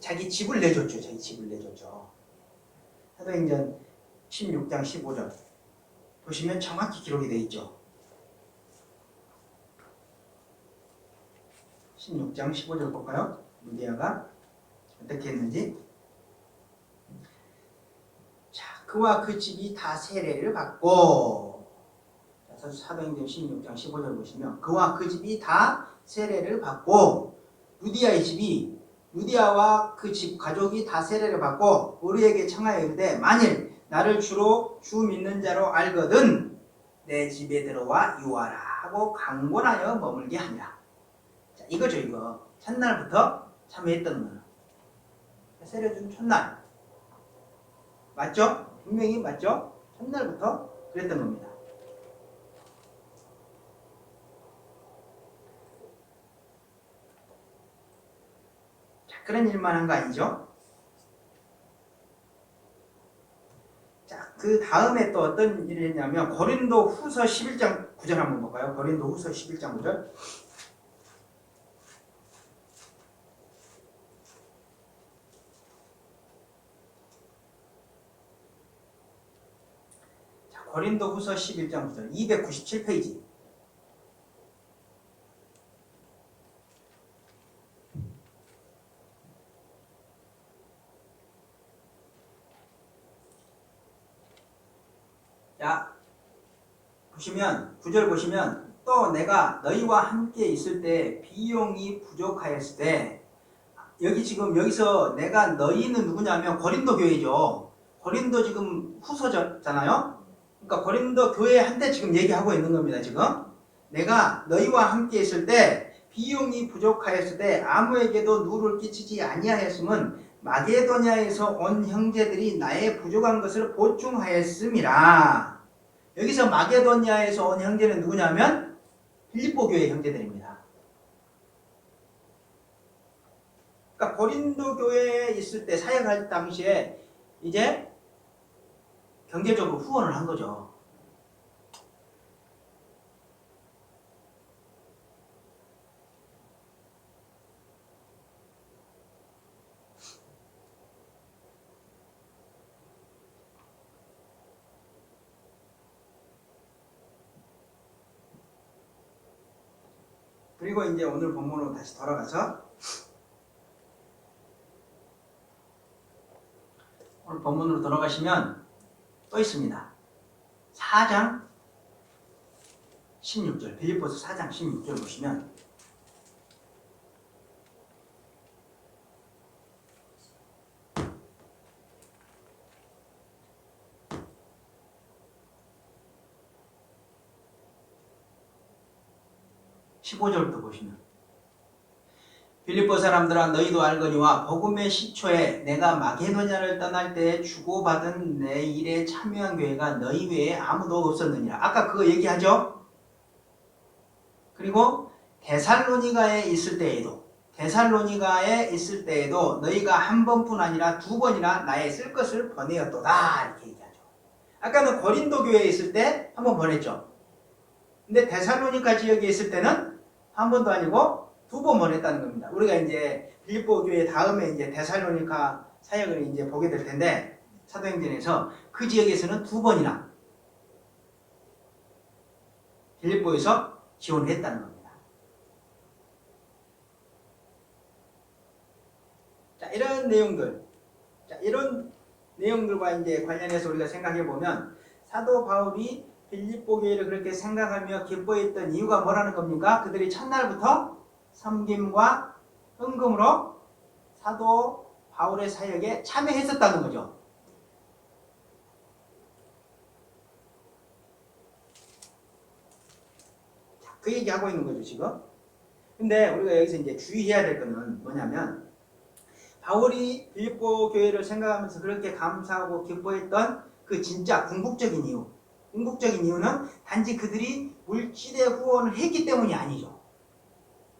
자기 집을 내줬죠. 사도행전 16장 15절 보시면 정확히 기록이 되어 있죠. 16장 15절 볼까요? 루디아가 어떻게 했는지. 자, 그와 그 집이 다 세례를 받고, 사도행전 16장 15절 보시면 그와 그 집이 다 세례를 받고, 루디아와 그 집 가족이 다 세례를 받고 우리에게 청하여 이르되 만일 나를 주로 주 믿는 자로 알거든 내 집에 들어와 유하라 하고 강권하여 머물게 하니라. 자, 이거죠. 이거 첫날부터 참여했던 거는 세례 준 첫날 맞죠? 분명히 맞죠? 첫날부터 그랬던 겁니다. 자, 그런 일만 한 거 아니죠? 자, 그 다음에 또 어떤 일을 했냐면 고린도 후서 11장 9절 한번 볼까요? 고린도 후서 11장 9절. 고린도 후서 11장 9절 297페이지. 자, 보시면 9절 보시면 또 내가 너희와 함께 있을 때 비용이 부족하였을 때, 여기 지금 여기서 내가 너희는 누구냐면 고린도 교회죠. 고린도 지금 후서잖아요. 그러니까 고린도 교회한테 지금 얘기하고 있는 겁니다. 지금 내가 너희와 함께 있을 때 비용이 부족하였을 때 아무에게도 누를 끼치지 아니하였음은 마게도냐에서 온 형제들이 나의 부족한 것을 보충하였음이라. 여기서 마게도냐에서 온 형제는 누구냐면 빌립보 교회 형제들입니다. 그러니까 고린도 교회에 있을 때 사역할 당시에 이제 경제적으로 후원을 한 거죠. 그리고 이제 오늘 본문으로 다시 돌아가서 오늘 본문으로 돌아가시면 또 있습니다. 4장 16절, 빌립보서 4장 16절 보시면 (15절부터) 보시면 빌립보 사람들아 너희도 알거니와 복음의 시초에 내가 마게도냐를 떠날 때 주고받은 내 일에 참여한 교회가 너희 외에 아무도 없었느니라. 아까 그거 얘기하죠? 그리고 데살로니가에 있을 때에도 너희가 한 번뿐 아니라 두 번이나 나의 쓸 것을 보내었도다. 이렇게 얘기하죠. 아까는 고린도 교회에 있을 때 한 번 보냈죠. 근데 데살로니가 지역에 있을 때는 한 번도 아니고 두 번 보냈다는 겁니다. 우리가 이제 빌립보 교회 다음에 이제 데살로니가 사역을 이제 보게 될 텐데 사도행전에서 그 지역에서는 두 번이나 빌립보에서 지원을 했다는 겁니다. 자, 이런 내용들과 이제 관련해서 우리가 생각해 보면 사도 바울이 빌립보 교회를 그렇게 생각하며 기뻐했던 이유가 뭐라는 겁니까? 그들이 첫날부터 섬김과 헌금으로 사도 바울의 사역에 참여했었다는 거죠. 자, 그 얘기하고 있는 거죠, 지금. 근데 우리가 여기서 이제 주의해야 될 거는 뭐냐면 바울이 빌립보 교회를 생각하면서 그렇게 감사하고 기뻐했던 그 진짜 궁극적인 이유는 단지 그들이 물질의 후원을 했기 때문이 아니죠.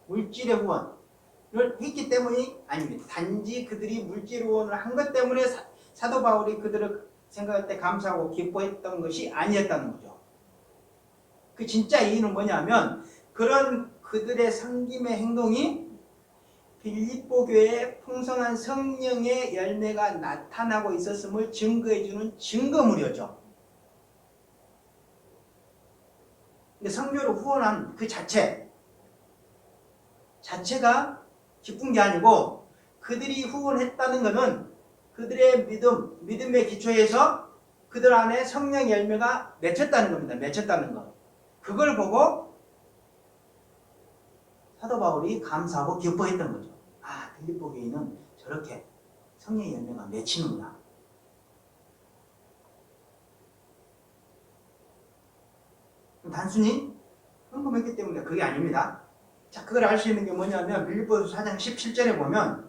물질의 후원을 했기 때문이 아닙니다. 단지 그들이 물질 후원을 한 것 때문에 사도 바울이 그들을 생각할 때 감사하고 기뻐했던 것이 아니었다는 거죠. 그 진짜 이유는 뭐냐면 그런 그들의 섬김의 행동이 빌립보 교회에 풍성한 성령의 열매가 나타나고 있었음을 증거해주는 증거물이었죠. 근데 선교를 후원한 그 자체가 기쁜 게 아니고 그들이 후원했다는 것은 그들의 믿음의 기초에서 그들 안에 성령 열매가 맺혔다는 겁니다. 맺혔다는 것. 그걸 보고 사도 바울이 감사하고 기뻐했던 거죠. 아, 빌립보 교회는 저렇게 성령 열매가 맺히는구나. 단순히 헌금했기 때문에 그게 아닙니다. 자, 그걸 알 수 있는 게 뭐냐면 빌립보서 4장 17절에 보면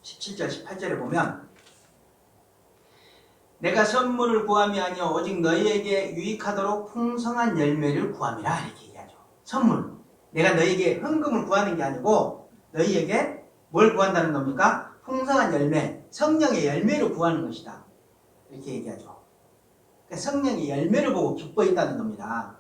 (17절) (18절에) 보면 내가 선물을 구함이 아니요 오직 너희에게 유익하도록 풍성한 열매를 구함이라 이렇게 얘기하죠. 선물. 내가 너희에게 헌금을 구하는 게 아니고 너희에게 뭘 구한다는 겁니까? 풍성한 열매, 성령의 열매를 구하는 것이다. 이렇게 얘기하죠. 그러니까 성령의 열매를 보고 기뻐했다는 겁니다.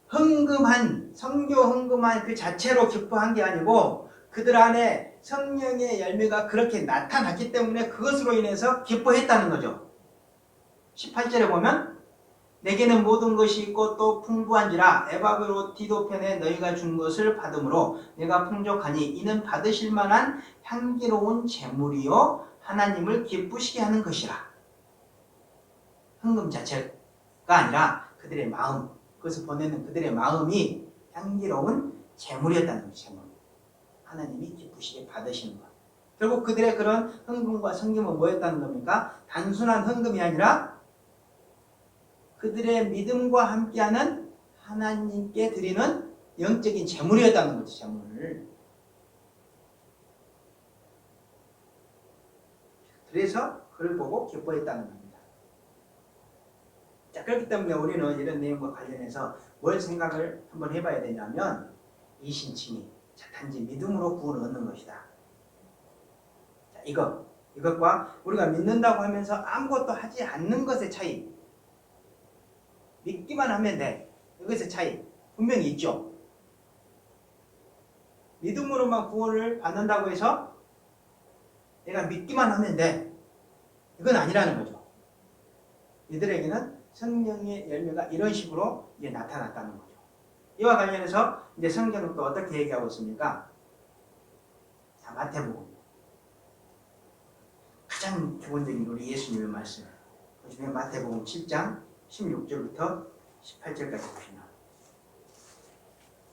선교 헌금한 그 자체로 기뻐한 게 아니고 그들 안에 성령의 열매가 그렇게 나타났기 때문에 그것으로 인해서 기뻐했다는 거죠. 18절에 보면 내게는 모든 것이 있고 또 풍부한지라 에바브로디도편에 너희가 준 것을 받음으로 내가 풍족하니 이는 받으실 만한 향기로운 제물이요 하나님을 기쁘시게 하는 것이라. 헌금 자체가 아니라 그들의 마음, 그것을 보내는 그들의 마음이 향기로운 제물이었다는 거죠. 제물. 하나님이 기쁘시게 받으시는 것. 결국 그들의 그런 헌금과 섬김은 뭐였다는 겁니까? 단순한 헌금이 아니라 그들의 믿음과 함께하는 하나님께 드리는 영적인 제물이었다는 거죠. 제물을. 그래서 그를 보고 기뻐했다는 겁니다. 자, 그렇기 때문에 우리는 이런 내용과 관련해서 뭘 생각을 한번 해봐야 되냐면 이 신칭이 단지 믿음으로 구원을 얻는 것이다. 자, 이것과 우리가 믿는다고 하면서 아무것도 하지 않는 것의 차이, 믿기만 하면 돼. 이것의 차이 분명히 있죠. 믿음으로만 구원을 받는다고 해서 내가 믿기만 하면 돼. 이건 아니라는 거죠. 이들에게는 성령의 열매가 이런 식으로 이제 나타났다는 거죠. 이와 관련해서 이제 성경은 또 어떻게 얘기하고 있습니까? 자, 마태복음. 가장 기본적인 우리 예수님의 말씀. 보시면 마태복음 7장 16절부터 18절까지 보시면.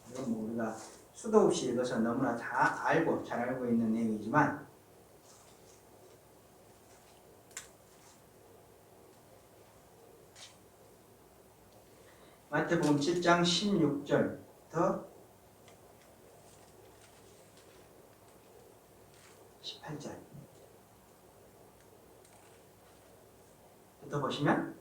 이건 뭐 우리가 수도 없이 읽어서 너무나 다 알고 잘 알고 있는 내용이지만 마태복음 7장 16절부터 18절 부터 보시면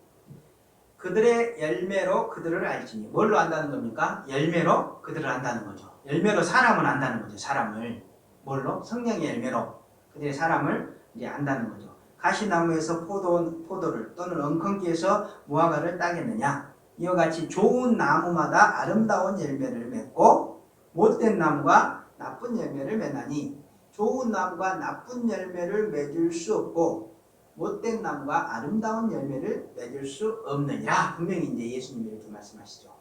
그들의 열매로 그들을 알지니. 뭘로 안다는 겁니까? 열매로 그들을 안다는 거죠. 열매로 사람을 안다는 거죠. 사람을. 뭘로? 성령의 열매로 그들의 사람을 이제 안다는 거죠. 가시나무에서 포도를 또는 엉겅퀴에서 무화과를 따겠느냐? 이와 같이 좋은 나무마다 아름다운 열매를 맺고 못된 나무가 나쁜 열매를 맺나니 좋은 나무가 나쁜 열매를 맺을 수 없고 못된 나무가 아름다운 열매를 맺을 수 없느니라. 분명히 이제 예수님이 이렇게 말씀하시죠.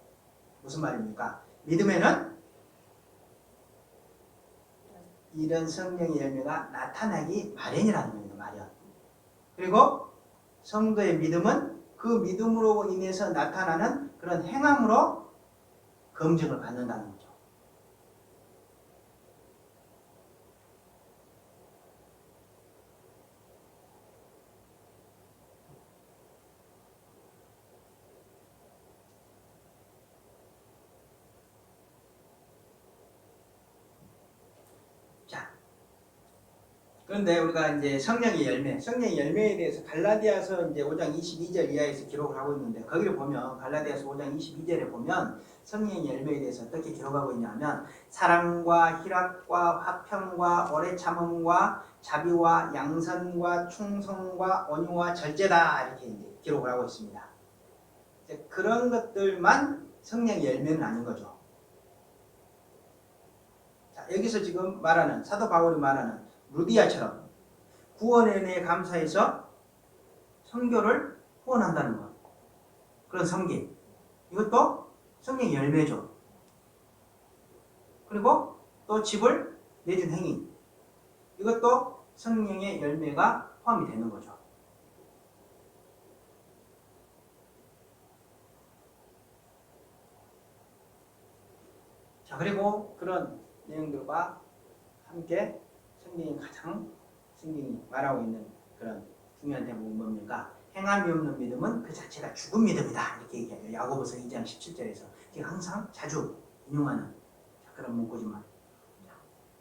무슨 말입니까? 믿음에는 이런 성령의 열매가 나타나기 마련이라는 겁니다. 마련. 그리고 성도의 믿음은 그 믿음으로 인해서 나타나는 그런 행함으로 검증을 받는다는 거죠. 그런데 우리가 이제 성령의 열매에 대해서 갈라디아서 이제 5장 22절 이하에서 기록을 하고 있는데 거기를 보면 갈라디아서 5장 22절에 보면 성령의 열매에 대해서 어떻게 기록하고 있냐면 사랑과 희락과 화평과 오래 참음과 자비와 양선과 충성과 온유와 절제다 이렇게 이제 기록을 하고 있습니다. 이제 그런 것들만 성령의 열매는 아닌 거죠. 자, 여기서 지금 말하는 사도 바울이 말하는 루디아처럼 구원의 은혜에 감사해서 선교를 후원한다는 것. 그런 성기. 이것도 성령의 열매죠. 그리고 또 집을 내준 행위. 이것도 성령의 열매가 포함이 되는 거죠. 자, 그리고 그런 내용들과 함께 성경이 말하고 있는 그런 중요한 대목은 뭡니까? 행함이 없는 믿음은 그 자체가 죽은 믿음이다. 이렇게 얘기하죠. 야고보서 2장 17절에서. 제가 항상 자주 인용하는 그런 문구지만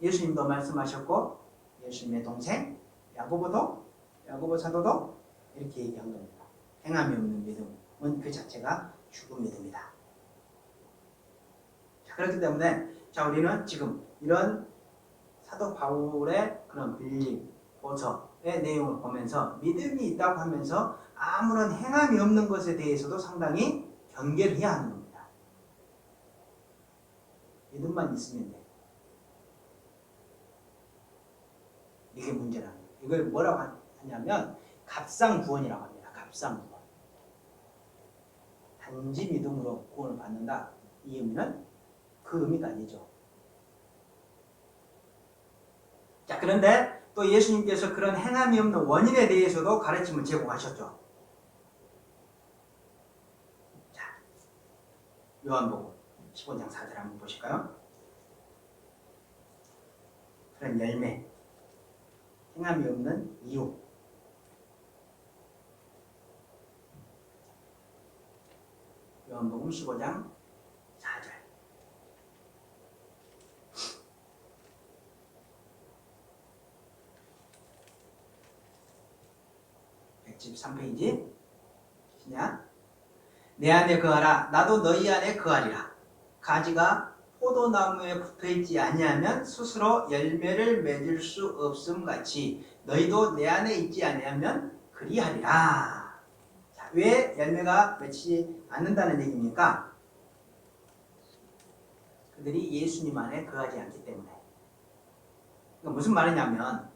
예수님도 말씀하셨고 예수님의 동생 야고보 사도도 이렇게 얘기한 겁니다. 행함이 없는 믿음은 그 자체가 죽은 믿음이다. 자, 그렇기 때문에 우리는 지금 이런 사도 바울의 그런 빌립보서의 내용을 보면서 믿음이 있다고 하면서 아무런 행함이 없는 것에 대해서도 상당히 경계를 해야 하는 겁니다. 믿음만 있으면 돼. 이게 문제라는 거예요. 이걸 뭐라고 하냐면 갑상구원이라고 합니다. 갑상구원. 단지 믿음으로 구원을 받는다. 이 의미는 그 의미가 아니죠. 자, 그런데 또 예수님께서 그런 행함이 없는 원인에 대해서도 가르침을 제공하셨죠. 자, 요한복음 15장 4절 한번 보실까요? 그런 열매, 행함이 없는 이유. 요한복음 15장 4절. 113페이지 시냐? 내 안에 거하라. 나도 너희 안에 거하리라. 가지가 포도나무에 붙어있지 아니하면 스스로 열매를 맺을 수 없음 같이 너희도 내 안에 있지 아니하면 그리하리라. 자, 왜 열매가 맺히지 않는다는 얘기입니까? 그들이 예수님 안에 거하지 않기 때문에. 그러니까 무슨 말이냐면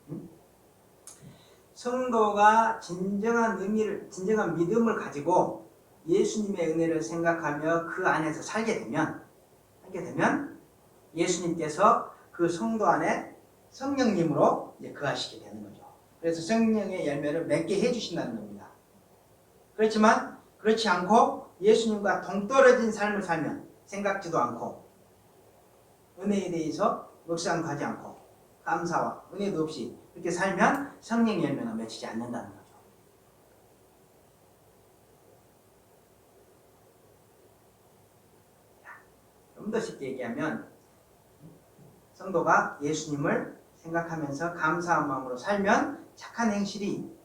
성도가 진정한 의미를, 진정한 믿음을 가지고 예수님의 은혜를 생각하며 그 안에서 살게 되면 예수님께서 그 성도 안에 성령님으로 이제 거하시게 되는 거죠. 그래서 성령의 열매를 맺게 해주신다는 겁니다. 그렇지만 그렇지 않고 예수님과 동떨어진 삶을 살면 생각지도 않고 은혜에 대해서 묵상하지 않고 감사와 은혜도 없이 그렇게 살면 성령 열매가 맺히지 않는다는 거죠. 좀 더 쉽게 얘기하면 성도가 예수님을 생각하면서 감사한 마음으로 살면 착한 행실이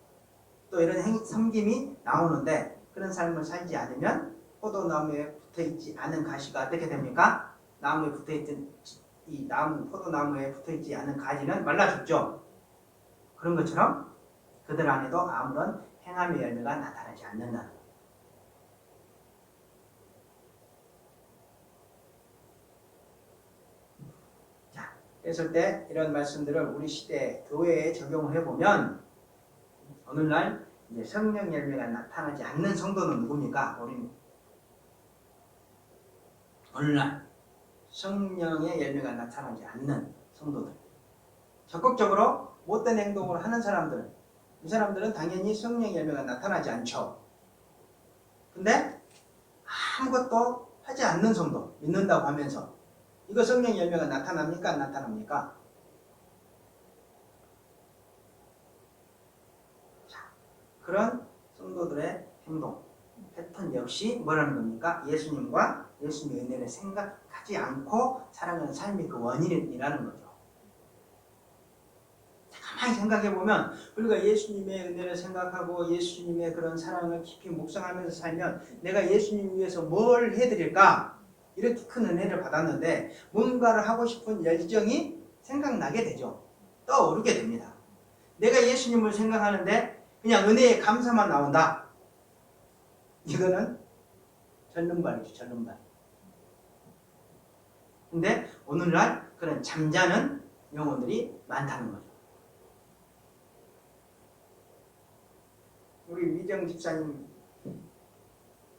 또 이런 섬김이 나오는데 그런 삶을 살지 않으면 포도나무에 붙어있지 않은 가시가 어떻게 됩니까? 나무에 붙어있던 이 포도나무에 붙어있지 않은 가지는 말라 죽죠. 그런 것처럼 그들 안에도 아무런 행함의 열매가 나타나지 않는다는 거예요. 자, 그랬을 때 이런 말씀들을 우리 시대 교회에 적용을 해보면 오늘날 이제 성령 열매가 나타나지 않는 성도는 누굽니까? 오늘날 성령의 열매가 나타나지 않는 성도들, 적극적으로 못된 행동을 하는 사람들, 이 사람들은 당연히 성령 열매가 나타나지 않죠. 근데 아무것도 하지 않는 성도, 믿는다고 하면서 이거 성령 열매가 나타납니까? 안 나타납니까? 자, 그런 성도들의 행동, 패턴 역시 뭐라는 겁니까? 예수님과 예수님의 은혜를 생각하지 않고 살아가는 삶이 그 원인이라는 거죠. 가만히 생각해보면 우리가 예수님의 은혜를 생각하고 예수님의 그런 사랑을 깊이 묵상하면서 살면 내가 예수님 위해서 뭘 해드릴까? 이렇게 큰 은혜를 받았는데 뭔가를 하고 싶은 열정이 생각나게 되죠. 떠오르게 됩니다. 내가 예수님을 생각하는데 그냥 은혜의 감사만 나온다. 이거는 절름발이죠. 절름발. 근데 오늘날 그런 잠자는 영혼들이 많다는 거죠. 우리 미정 집사님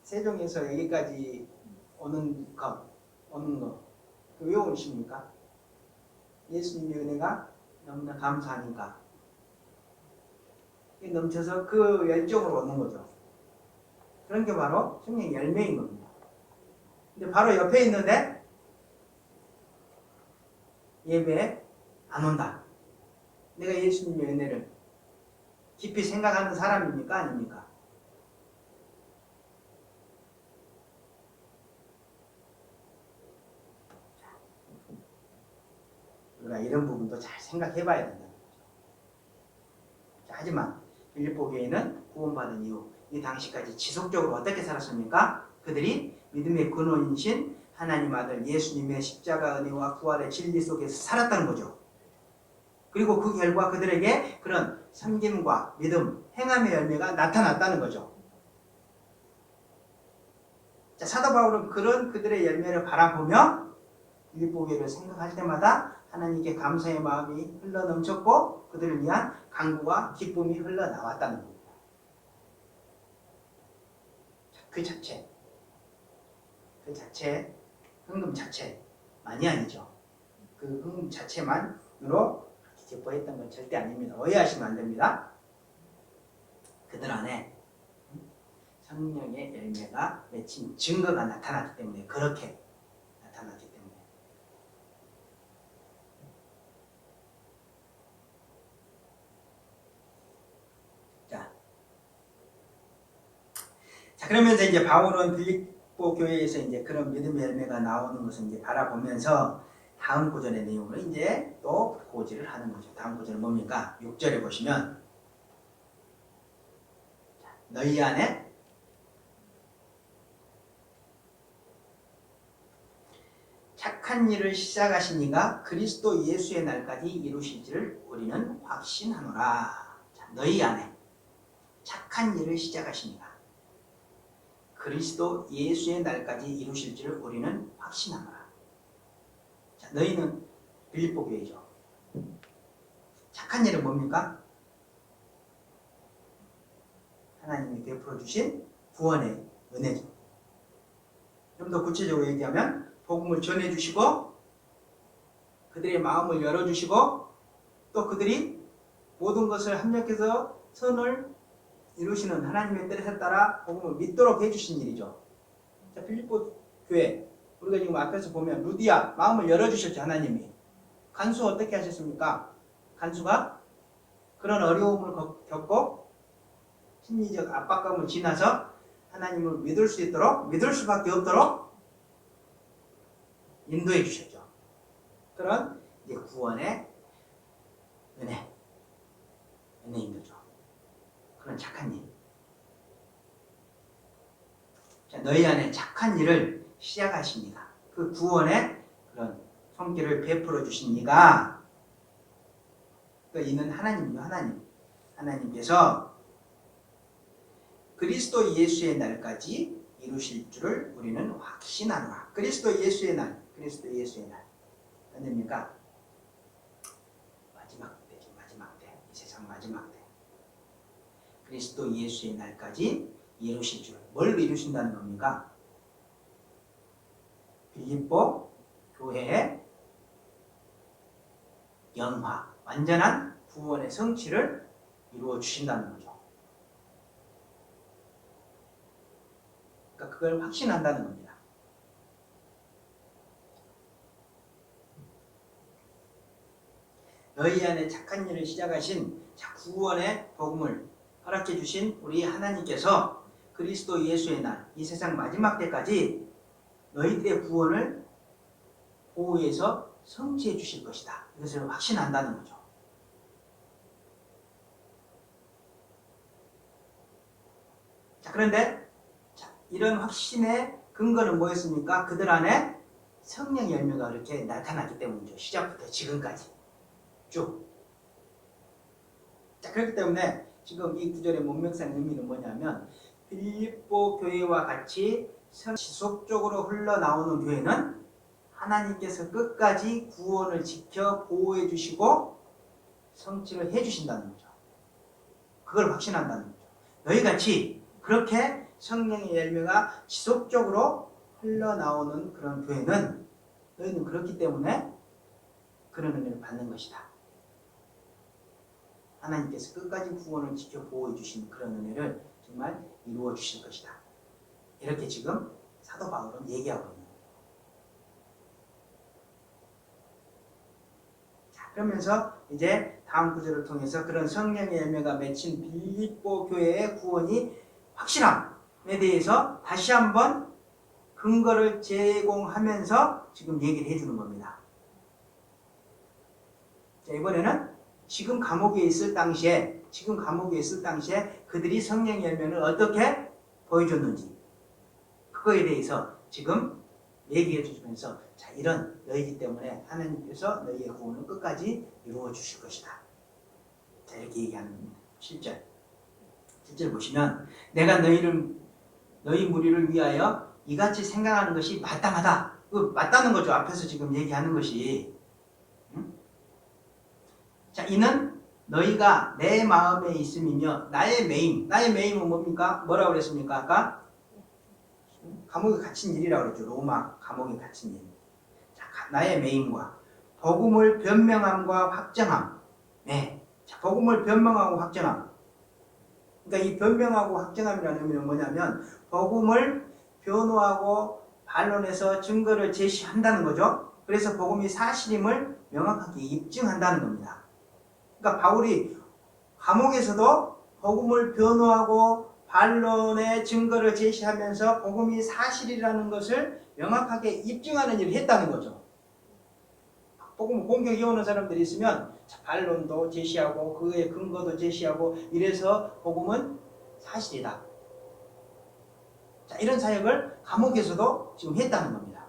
세종에서 여기까지 오는 거 왜 오십니까? 예수님의 은혜가 너무나 감사하니까 넘쳐서 그 열정으로 오는 거죠. 그런 게 바로 성령 열매인 겁니다. 근데 바로 옆에 있는데 예배에 안 온다. 내가 예수님의 은혜를 깊이 생각하는 사람입니까? 아닙니까? 우리가 이런 부분도 잘 생각해 봐야 된다는 거죠. 하지만 빌립보 교회는 구원받은 이후 이 당시까지 지속적으로 어떻게 살았습니까? 그들이 믿음의 근원이신 하나님 아들 예수님의 십자가 은혜와 부활의 진리 속에서 살았다는 거죠. 그리고 그 결과 그들에게 그런 섬김과 믿음, 행함의 열매가 나타났다는 거죠. 자, 사도 바울은 그런 그들의 열매를 바라보며 빌립보 교회를 생각할 때마다 하나님께 감사의 마음이 흘러넘쳤고 그들을 위한 간구와 기쁨이 흘러나왔다는 겁니다. 그 자체, 흥금 자체만이 아니죠. 그 흥금 자체만으로 기뻐했던 건 절대 아닙니다. 오해하시면 안 됩니다. 그들 안에 성령의 열매가 맺힌 증거가 나타났기 때문에 그렇게 나타났기 때문에 자 그러면서 이제 바울은 빌립보 교회에서 이제 그런 믿음의 열매가 나오는 것을 이제 바라보면서 다음 구절의 내용을 이제 또 고지를 하는 거죠. 다음 구절은 뭡니까? 6절에 보시면 너희 안에 착한 일을 시작하신 이가 그리스도 예수의 날까지 이루실지를 우리는 확신하노라. 자, 너희 안에 착한 일을 시작하신 이가 그리스도 예수의 날까지 이루실지를 우리는 확신하노라. 자, 너희는 빌립보 교회죠. 착한 일은 뭡니까? 하나님이 베풀어 주신 구원의 은혜죠. 좀 더 구체적으로 얘기하면 복음을 전해주시고 그들의 마음을 열어주시고 또 그들이 모든 것을 합력해서 선을 이루시는 하나님의 뜻에 따라 복음을 믿도록 해주신 일이죠. 자, 빌립보 교회 우리가 지금 앞에서 보면 루디아 마음을 열어주셨죠. 하나님이. 간수 어떻게 하셨습니까? 간수가 그런 어려움을 겪고 심리적 압박감을 지나서 하나님을 믿을 수 있도록 믿을 수밖에 없도록 인도해 주셨죠. 그런 이제 구원의 은혜인 거죠. 그런 착한 일. 자, 너희 안에 착한 일을 시작하십니다. 그 구원의 그런 손길을 베풀어 주신 이가 또 이는 하나님이요. 하나님께서 그리스도 예수의 날까지 이루실 줄을 우리는 확신하노라. 그리스도 예수의 날. 언제입니까? 마지막 때죠. 마지막 때. 이 세상 마지막 때. 그리스도 예수의 날까지 이루실 줄. 뭘 이루신다는 겁니까? 빌립보 교회의 영화, 완전한 구원의 성취를 이루어 주신다는 거죠. 그러니까 그걸 확신한다는 겁니다. 너희 안에 착한 일을 시작하신 구원의 복음을 허락해 주신 우리 하나님께서 그리스도 예수의 날, 이 세상 마지막 때까지 너희들의 구원을 보호해서 성취해 주실 것이다. 이것을 확신한다는 거죠. 자, 그런데 이런 확신의 근거는 뭐였습니까? 그들 안에 성령의 열매가 이렇게 나타났기 때문이죠. 시작부터 지금까지 쭉. 자, 그렇기 때문에 지금 이 구절의 문맥상 의미는 뭐냐면 빌립보 교회와 같이 지속적으로 흘러나오는 교회는 하나님께서 끝까지 구원을 지켜 보호해 주시고 성취를 해 주신다는 거죠. 그걸 확신한다는 거죠. 너희같이 그렇게 성령의 열매가 지속적으로 흘러나오는 그런 교회는 너희는 그렇기 때문에 그런 은혜를 받는 것이다. 하나님께서 끝까지 구원을 지켜 보호해 주신 그런 은혜를 정말 이루어 주실 것이다. 이렇게 지금 사도 바울은 얘기하고 있는 거예요. 자, 그러면서 이제 다음 구절을 통해서 그런 성령의 열매가 맺힌 빌립보 교회의 구원이 확실함에 대해서 다시 한번 근거를 제공하면서 지금 얘기를 해주는 겁니다. 자, 이번에는 지금 감옥에 있을 당시에 그들이 성령의 열매를 어떻게 보여줬는지 그거에 대해서 지금 얘기해 주시면서 자, 이런 너희이기 때문에 하나님께서 너희의 구원을 끝까지 이루어 주실 것이다. 자, 이렇게 얘기하는 7절 보시면 내가 너희 무리를 위하여 이같이 생각하는 것이 마땅하다. 맞다는 거죠. 앞에서 지금 얘기하는 것이. 자, 이는 너희가 내 마음에 있음이며 나의 메임은 뭡니까? 뭐라고 그랬습니까? 아까? 감옥에 갇힌 일이라고 그랬죠. 로마 감옥에 갇힌 일. 자, 나의 메임과 복음을 변명함과 확정함. 네. 자, 복음을 변명하고 확정함. 그러니까 이 변명하고 확정함이라는 의미는 뭐냐면 복음을 변호하고 반론해서 증거를 제시한다는 거죠. 그래서 복음이 사실임을 명확하게 입증한다는 겁니다. 그러니까 바울이 감옥에서도 복음을 변호하고 반론의 증거를 제시하면서 복음이 사실이라는 것을 명확하게 입증하는 일을 했다는 거죠. 복음을 공격해 오는 사람들이 있으면 반론도 제시하고 그의 근거도 제시하고 이래서 복음은 사실이다. 자, 이런 사역을 감옥에서도 지금 했다는 겁니다.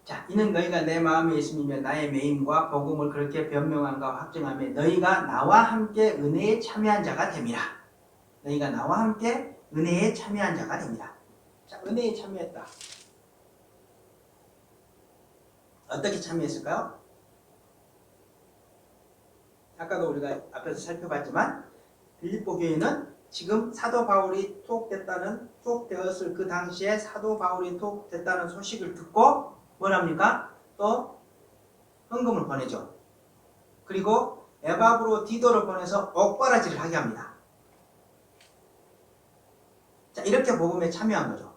자, 이는 너희가 내 마음에 있음이며 나의 메임과 복음을 그렇게 변명함과 확증하며 너희가 나와 함께 은혜에 참여한 자가 됨이라. 너희가 나와 함께 은혜에 참여한 자가 됩니다. 자, 은혜에 참여했다. 어떻게 참여했을까요? 아까도 우리가 앞에서 살펴봤지만 빌립보 교회는 지금 사도 바울이 투옥되었을 그 당시에 사도 바울이 투옥됐다는 소식을 듣고 뭐랍니까? 또 헌금을 보내죠. 그리고 에바브로 디도를 보내서 옥바라지를 하게 합니다. 자, 이렇게 복음에 참여한 거죠.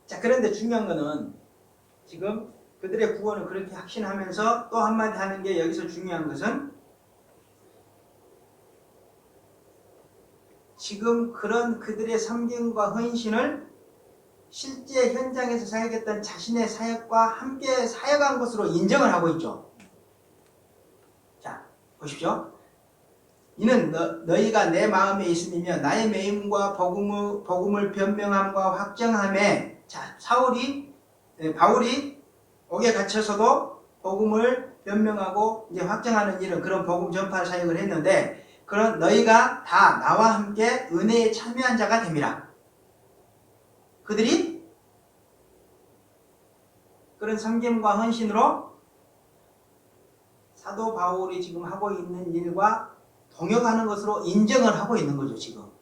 자, 그런데 중요한 거는 지금 그들의 구원을 그렇게 확신하면서 또 한마디 하는 게 여기서 중요한 것은 지금 그런 그들의 섬김과 헌신을 실제 현장에서 사역했던 자신의 사역과 함께 사역한 것으로 인정을 하고 있죠. 자, 보십시오. 이는 너희가 내 마음에 있음이며 나의 매임과 복음을 변명함과 확정함에 자, 바울이 옥에 갇혀서도 복음을 변명하고 이제 확정하는 일은 그런 복음 전파 사역을 했는데 그런 너희가 다 나와 함께 은혜에 참여한 자가 됨이라. 그들이 그런 섬김과 헌신으로 사도 바울이 지금 하고 있는 일과 동역하는 것으로 인정을 하고 있는 거죠, 지금.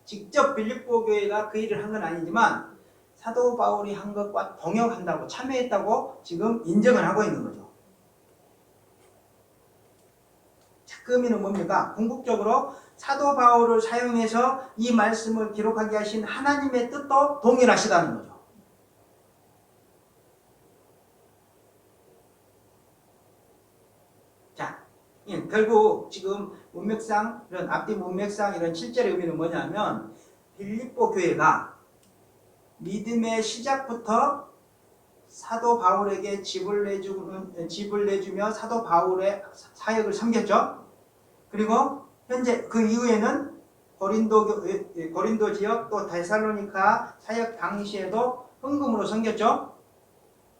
직접 빌립보 교회가 그 일을 한 건 아니지만 사도 바울이 한 것과 동역한다고 참여했다고 지금 인정을 하고 있는 거죠. 자, 그 의미는 뭡니까? 궁극적으로 사도 바울을 사용해서 이 말씀을 기록하게 하신 하나님의 뜻도 동일하시다는 거죠. 자, 결국 지금 문맥상 이런 앞뒤 문맥상 이런 7절의 의미는 뭐냐면 빌립보 교회가 믿음의 시작부터 사도 바울에게 집을 내주며 사도 바울의 사역을 섬겼죠. 그리고 현재 그 이후에는 고린도 지역 또 데살로니가 사역 당시에도 헌금으로 섬겼죠.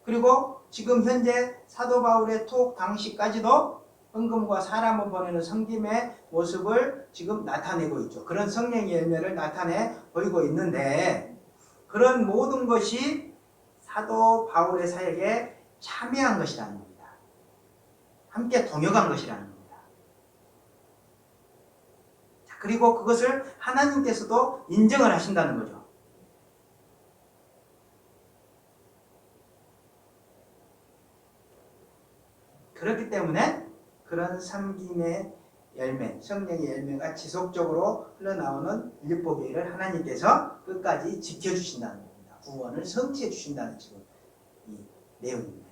그리고 지금 현재 사도 바울의 투옥 당시까지도 헌금과 사람을 보내는 섬김의 모습을 지금 나타내고 있죠. 그런 성령의 열매를 나타내 보이고 있는데 그런 모든 것이 사도 바울의 사역에 참여한 것이라는 겁니다. 함께 동역한 것이라는 겁니다. 자, 그리고 그것을 하나님께서도 인정을 하신다는 거죠. 그렇기 때문에 그런 섬김의 열매, 성령의 열매가 지속적으로 흘러나오는 빌립보 교회를 하나님께서 끝까지 지켜주신다는 겁니다. 구원을 성취해 주신다는 지금 이 내용입니다.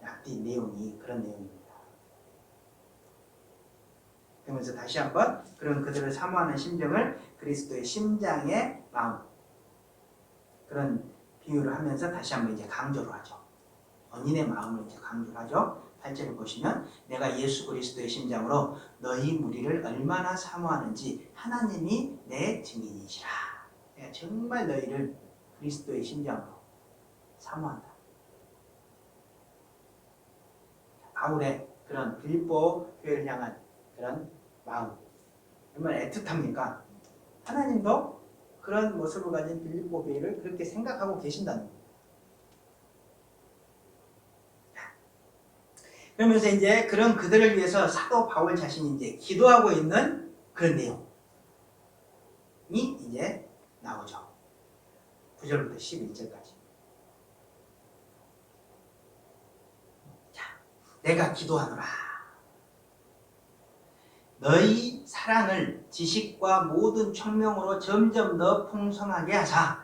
앞뒤 내용이 그런 내용입니다. 그러면서 다시 한번 그런 그들을 사모하는 심정을 그리스도의 심장의 마음 그런 비유를 하면서 다시 한번 이제 강조를 하죠. 본인의 마음을 이제 강조를 하죠. 8절을 보시면 내가 예수 그리스도의 심장으로 너희 무리를 얼마나 사모하는지 하나님이 내 증인이시라. 내가 정말 너희를 그리스도의 심장으로 사모한다. 바울의 그런 빌립보 교회를 향한 그런 마음 얼마나 애틋합니까? 하나님도 그런 모습을 가진 빌립보 교회를 그렇게 생각하고 계신다는 겁니다. 그러면서 이제 그런 그들을 위해서 사도 바울 자신이 이제 기도하고 있는 그런 내용이 이제 나오죠. 9절부터 11절까지. 자, 내가 기도하노라. 너희 사랑을 지식과 모든 총명으로 점점 더 풍성하게 하사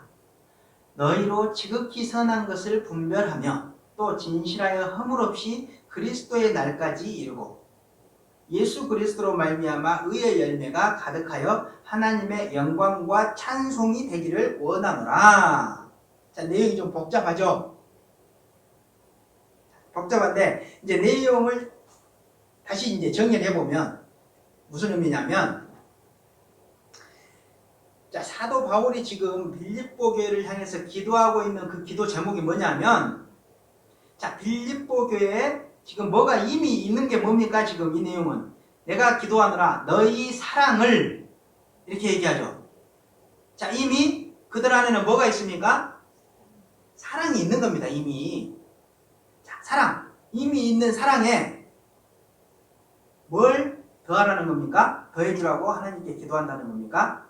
너희로 지극히 선한 것을 분별하며 또 진실하여 허물 없이 그리스도의 날까지 이르고 예수 그리스도로 말미암아 의의 열매가 가득하여 하나님의 영광과 찬송이 되기를 원하노라. 자, 내용이 좀 복잡하죠? 복잡한데 이제 내용을 다시 이제 정리해 보면 무슨 의미냐면 자, 사도 바울이 지금 빌립보 교회를 향해서 기도하고 있는 그 기도 제목이 뭐냐면, 자, 빌립보 교회에 지금 뭐가 이미 있는 게 뭡니까? 지금 이 내용은 내가 기도하느라 너희 사랑을 이렇게 얘기하죠. 자, 이미 그들 안에는 뭐가 있습니까? 사랑이 있는 겁니다. 이미. 자, 사랑. 이미 있는 사랑에 뭘 더하라는 겁니까? 더해주라고 하나님께 기도한다는 겁니까?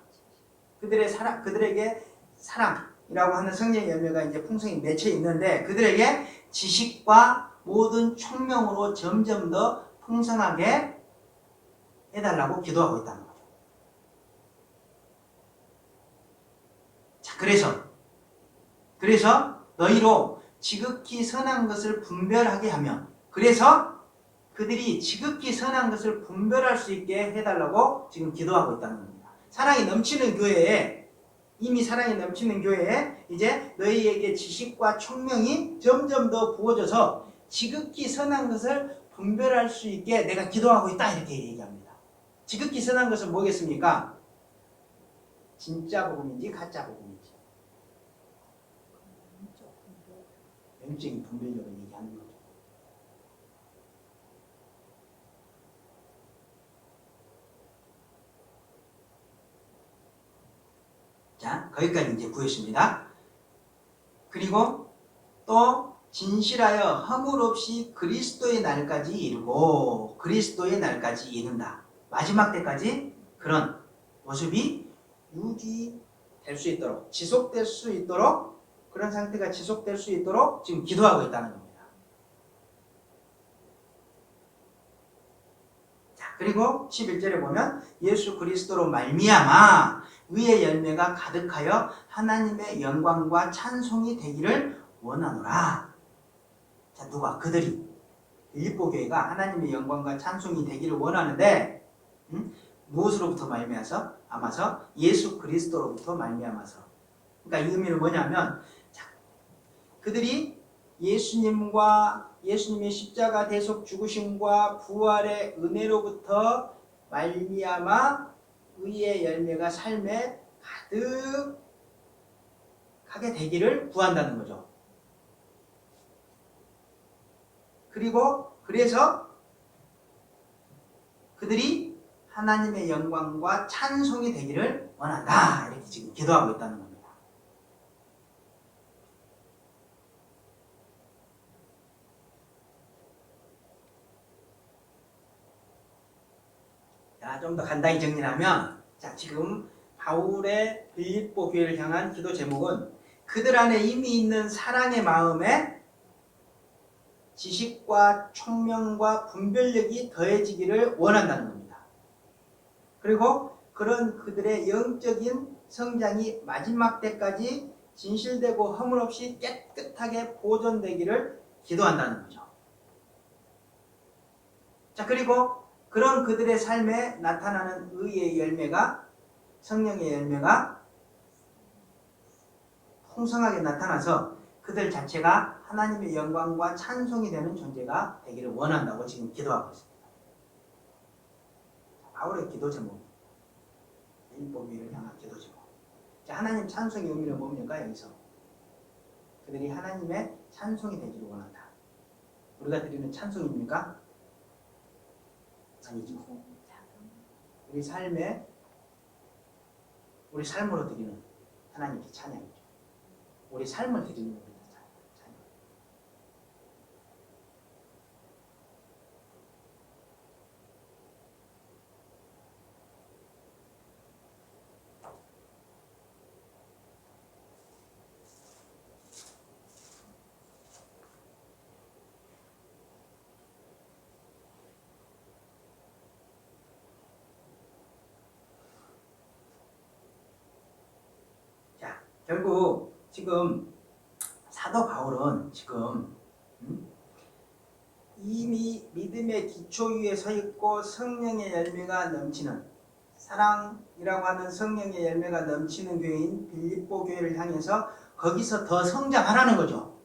그들에게 사랑이라고 하는 성령의 열매가 이제 풍성히 맺혀 있는데, 그들에게 지식과 모든 총명으로 점점 더 풍성하게 해달라고 기도하고 있다는 거죠. 자, 그래서 너희로 지극히 선한 것을 분별하게 하며, 그래서 그들이 지극히 선한 것을 분별할 수 있게 해달라고 지금 기도하고 있다는 겁니다. 사랑이 넘치는 교회에, 이미 사랑이 넘치는 교회에 이제 너희에게 지식과 총명이 점점 더 부어져서 지극히 선한 것을 분별할 수 있게 내가 기도하고 있다, 이렇게 얘기합니다. 지극히 선한 것은 뭐겠습니까? 진짜 복음인지 가짜 복음인지 영적인 분별력을 얘기하는 거죠. 자, 거기까지 이제 구했습니다. 그리고 또 진실하여 허물 없이 그리스도의 날까지 이르고, 그리스도의 날까지 이른다. 마지막 때까지 그런 모습이 유지될 수 있도록, 지속될 수 있도록, 그런 상태가 지속될 수 있도록 지금 기도하고 있다는 겁니다. 자, 그리고 11절에 보면 예수 그리스도로 말미암아 의의 열매가 가득하여 하나님의 영광과 찬송이 되기를 원하노라. 자, 누가? 그들이. 빌립보 교회가 하나님의 영광과 찬송이 되기를 원하는데, 무엇으로부터 말미암아서? 아마서 예수 그리스도로부터 말미암아서. 그러니까 이 의미는 뭐냐면, 자, 그들이 예수님의 십자가 대속 죽으심과 부활의 은혜로부터 말미암아 의의 열매가 삶에 가득하게 되기를 구한다는 거죠. 그래서 그들이 하나님의 영광과 찬송이 되기를 원한다, 이렇게 지금 기도하고 있다는 겁니다. 자, 좀 더 간단히 정리하면, 자, 지금 바울의 빌립보 교회를 향한 기도 제목은 그들 안에 이미 있는 사랑의 마음에 지식과 총명과 분별력이 더해지기를 원한다는 겁니다. 그리고 그런 그들의 영적인 성장이 마지막 때까지 진실되고 허물 없이 깨끗하게 보존되기를 기도한다는 거죠. 자, 그리고 그런 그들의 삶에 나타나는 의의 열매가, 성령의 열매가 풍성하게 나타나서 그들 자체가 하나님의 영광과 찬송이 되는 존재가 되기를 원한다고 지금 기도하고 있습니다. 바울의 기도 제목, 빌립보 교회를 향한 기도 제목. 자, 하나님 찬송의 의미는 뭡니까? 여기서 그들이 하나님의 찬송이 되기를 원한다. 우리가 드리는 찬송입니까? 아니죠. 우리 삶으로 드리는 하나님께 찬양이죠. 우리 삶을 드리는 겁니다. 찬양. 자, 결국 지금 사도 바울은 지금 이미 믿음의 기초 위에 서 있고 성령의 열매가 넘치는, 사랑이라고 하는 성령의 열매가 넘치는 교회인 빌립보 교회를 향해서 거기서 더 성장하라는 거죠.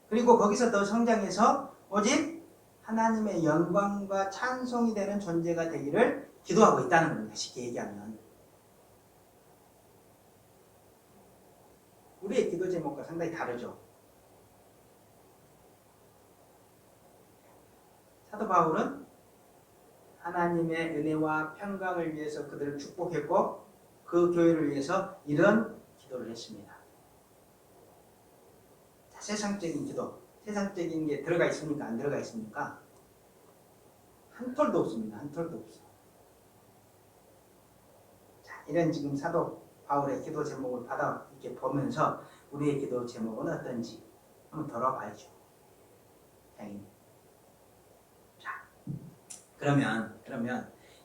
그리고 거기서 더 성장해서 오직 하나님의 영광과 찬송이 되는 존재가 되기를 기도하고 있다는 겁니다. 쉽게 얘기하면. 우리의 기도 제목과 상당히 다르죠. 사도 바울은 하나님의 은혜와 평강을 위해서 그들을 축복했고 그 교회를 위해서 이런 기도를 했습니다. 자, 세상적인 기도, 세상적인 게 들어가 있습니까? 안 들어가 있습니까? 한 톨도 없습니다. 한 톨도 없어. 자, 이런 지금 사도 바울의 기도 제목을 받아 이렇게 보면서 우리의 기도 제목은 어떤지 한번 돌아봐야죠. 당연히. 자, 그러면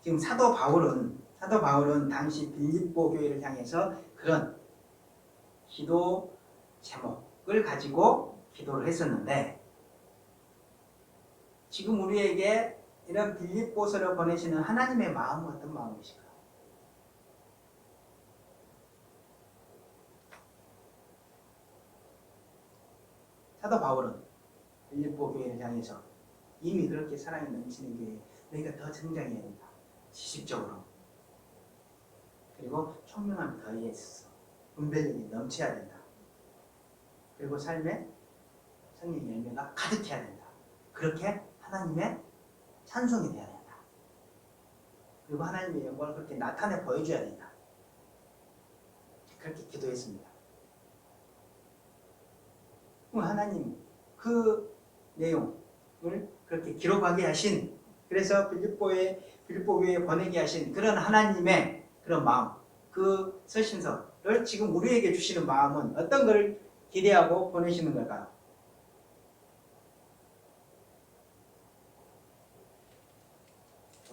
지금 사도 바울은 당시 빌립보 교회를 향해서 그런 기도 제목을 가지고 기도를 했었는데 지금 우리에게 이런 빌립보서를 보내시는 하나님의 마음은 어떤 마음이실까요? 사도 바울은 빌립보 교회를 향해서 이미 그렇게 사랑이 넘치는 교회 너희가 더 성장해야 된다. 지식적으로. 그리고 총명함이 더해야 있어. 분별력이 넘쳐야 된다. 그리고 삶에 성령 열매가 가득해야 된다. 그렇게 하나님의 찬송이 돼야 된다. 그리고 하나님의 영광을 그렇게 나타내 보여줘야 된다. 그렇게 기도했습니다. 하나님 그 내용을 그렇게 기록하게 하신, 그래서 빌립보 교회에 보내게 하신 그런 하나님의 그런 마음, 그 서신서를 지금 우리에게 주시는 마음은 어떤 것을 기대하고 보내시는 걸까요?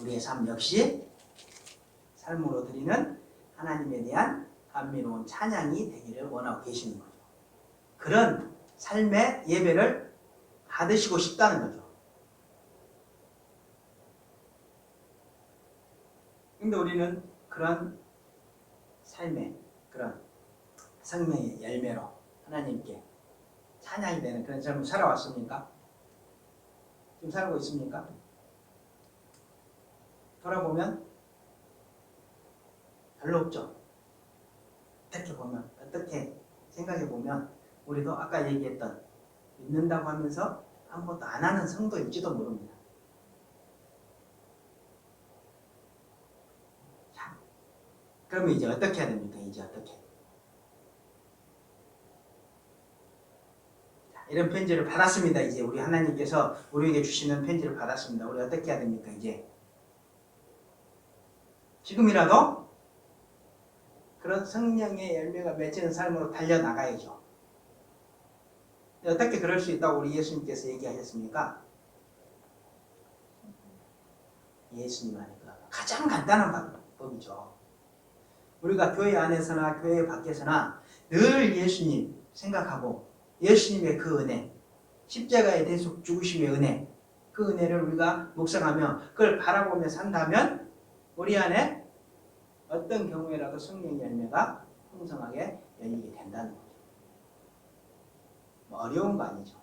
우리의 삶 역시 삶으로 드리는 하나님에 대한 감미로운 찬양이 되기를 원하고 계시는 거죠. 그런 삶의 예배를 받으시고 싶다는 거죠. 근데 우리는 그런 삶의 그런 생명의 열매로 하나님께 찬양이 되는 그런 삶을 살아왔습니까? 지금 살고 있습니까? 돌아보면 별로 없죠. 어떻게 생각해 보면 우리도 아까 얘기했던 믿는다고 하면서 아무것도 안 하는 성도일지도 모릅니다. 자, 그러면 이제 어떻게 해야 됩니까? 이제 어떻게? 자, 이런 편지를 받았습니다. 이제 우리 하나님께서 우리에게 주시는 편지를 받았습니다. 우리 어떻게 해야 됩니까? 이제 지금이라도 그런 성령의 열매가 맺히는 삶으로 달려나가야죠. 어떻게 그럴 수 있다고 우리 예수님께서 얘기하셨습니까? 예수님 하니까 가장 간단한 방법이죠. 우리가 교회 안에서나 교회 밖에서나 늘 예수님 생각하고 예수님의 그 은혜, 십자가의 대속 죽으심의 은혜, 그 은혜를 우리가 묵상하며 그걸 바라보며 산다면 우리 안에 어떤 경우에라도 성령의 열매가 풍성하게 열리게 된다는 거죠. 어려운 거 아니죠.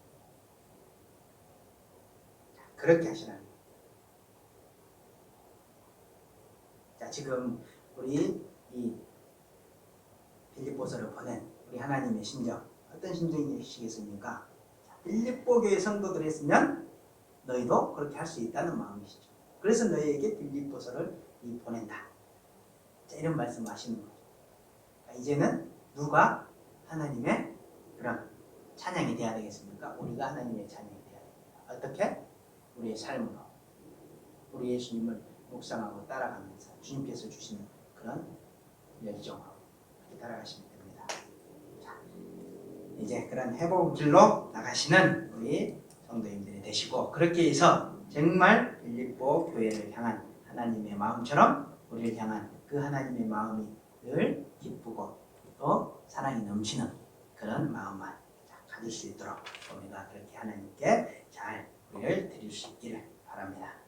그렇게 하시라는 거예요. 자, 지금 우리 이 빌립보서를 보낸 우리 하나님의 심정, 어떤 심정이시겠습니까? 빌립보 교회 성도들이 했으면 너희도 그렇게 할 수 있다는 마음이시죠. 그래서 너희에게 빌립보서를 보낸다. 자, 이런 말씀하시는 거죠. 자, 이제는 누가 하나님의 그런 찬양이 돼야 되겠습니까? 우리가 하나님의 찬양이 돼야 됩니다. 어떻게? 우리의 삶으로 우리 예수님을 묵상하고 따라가면서 주님께서 주시는 그런 열정으로 이렇게 따라가시면 됩니다. 자, 이제 그런 회복 길로 나가시는 우리 성도님들이 되시고 그렇게 해서 정말 빌립보 교회를 향한 하나님의 마음처럼 우리를 향한 그 하나님의 마음이 늘 기쁘고 또 사랑이 넘치는 그런 마음만 가질 수 있도록 우리가 그렇게 하나님께 잘 우리를 드릴 수 있기를 바랍니다.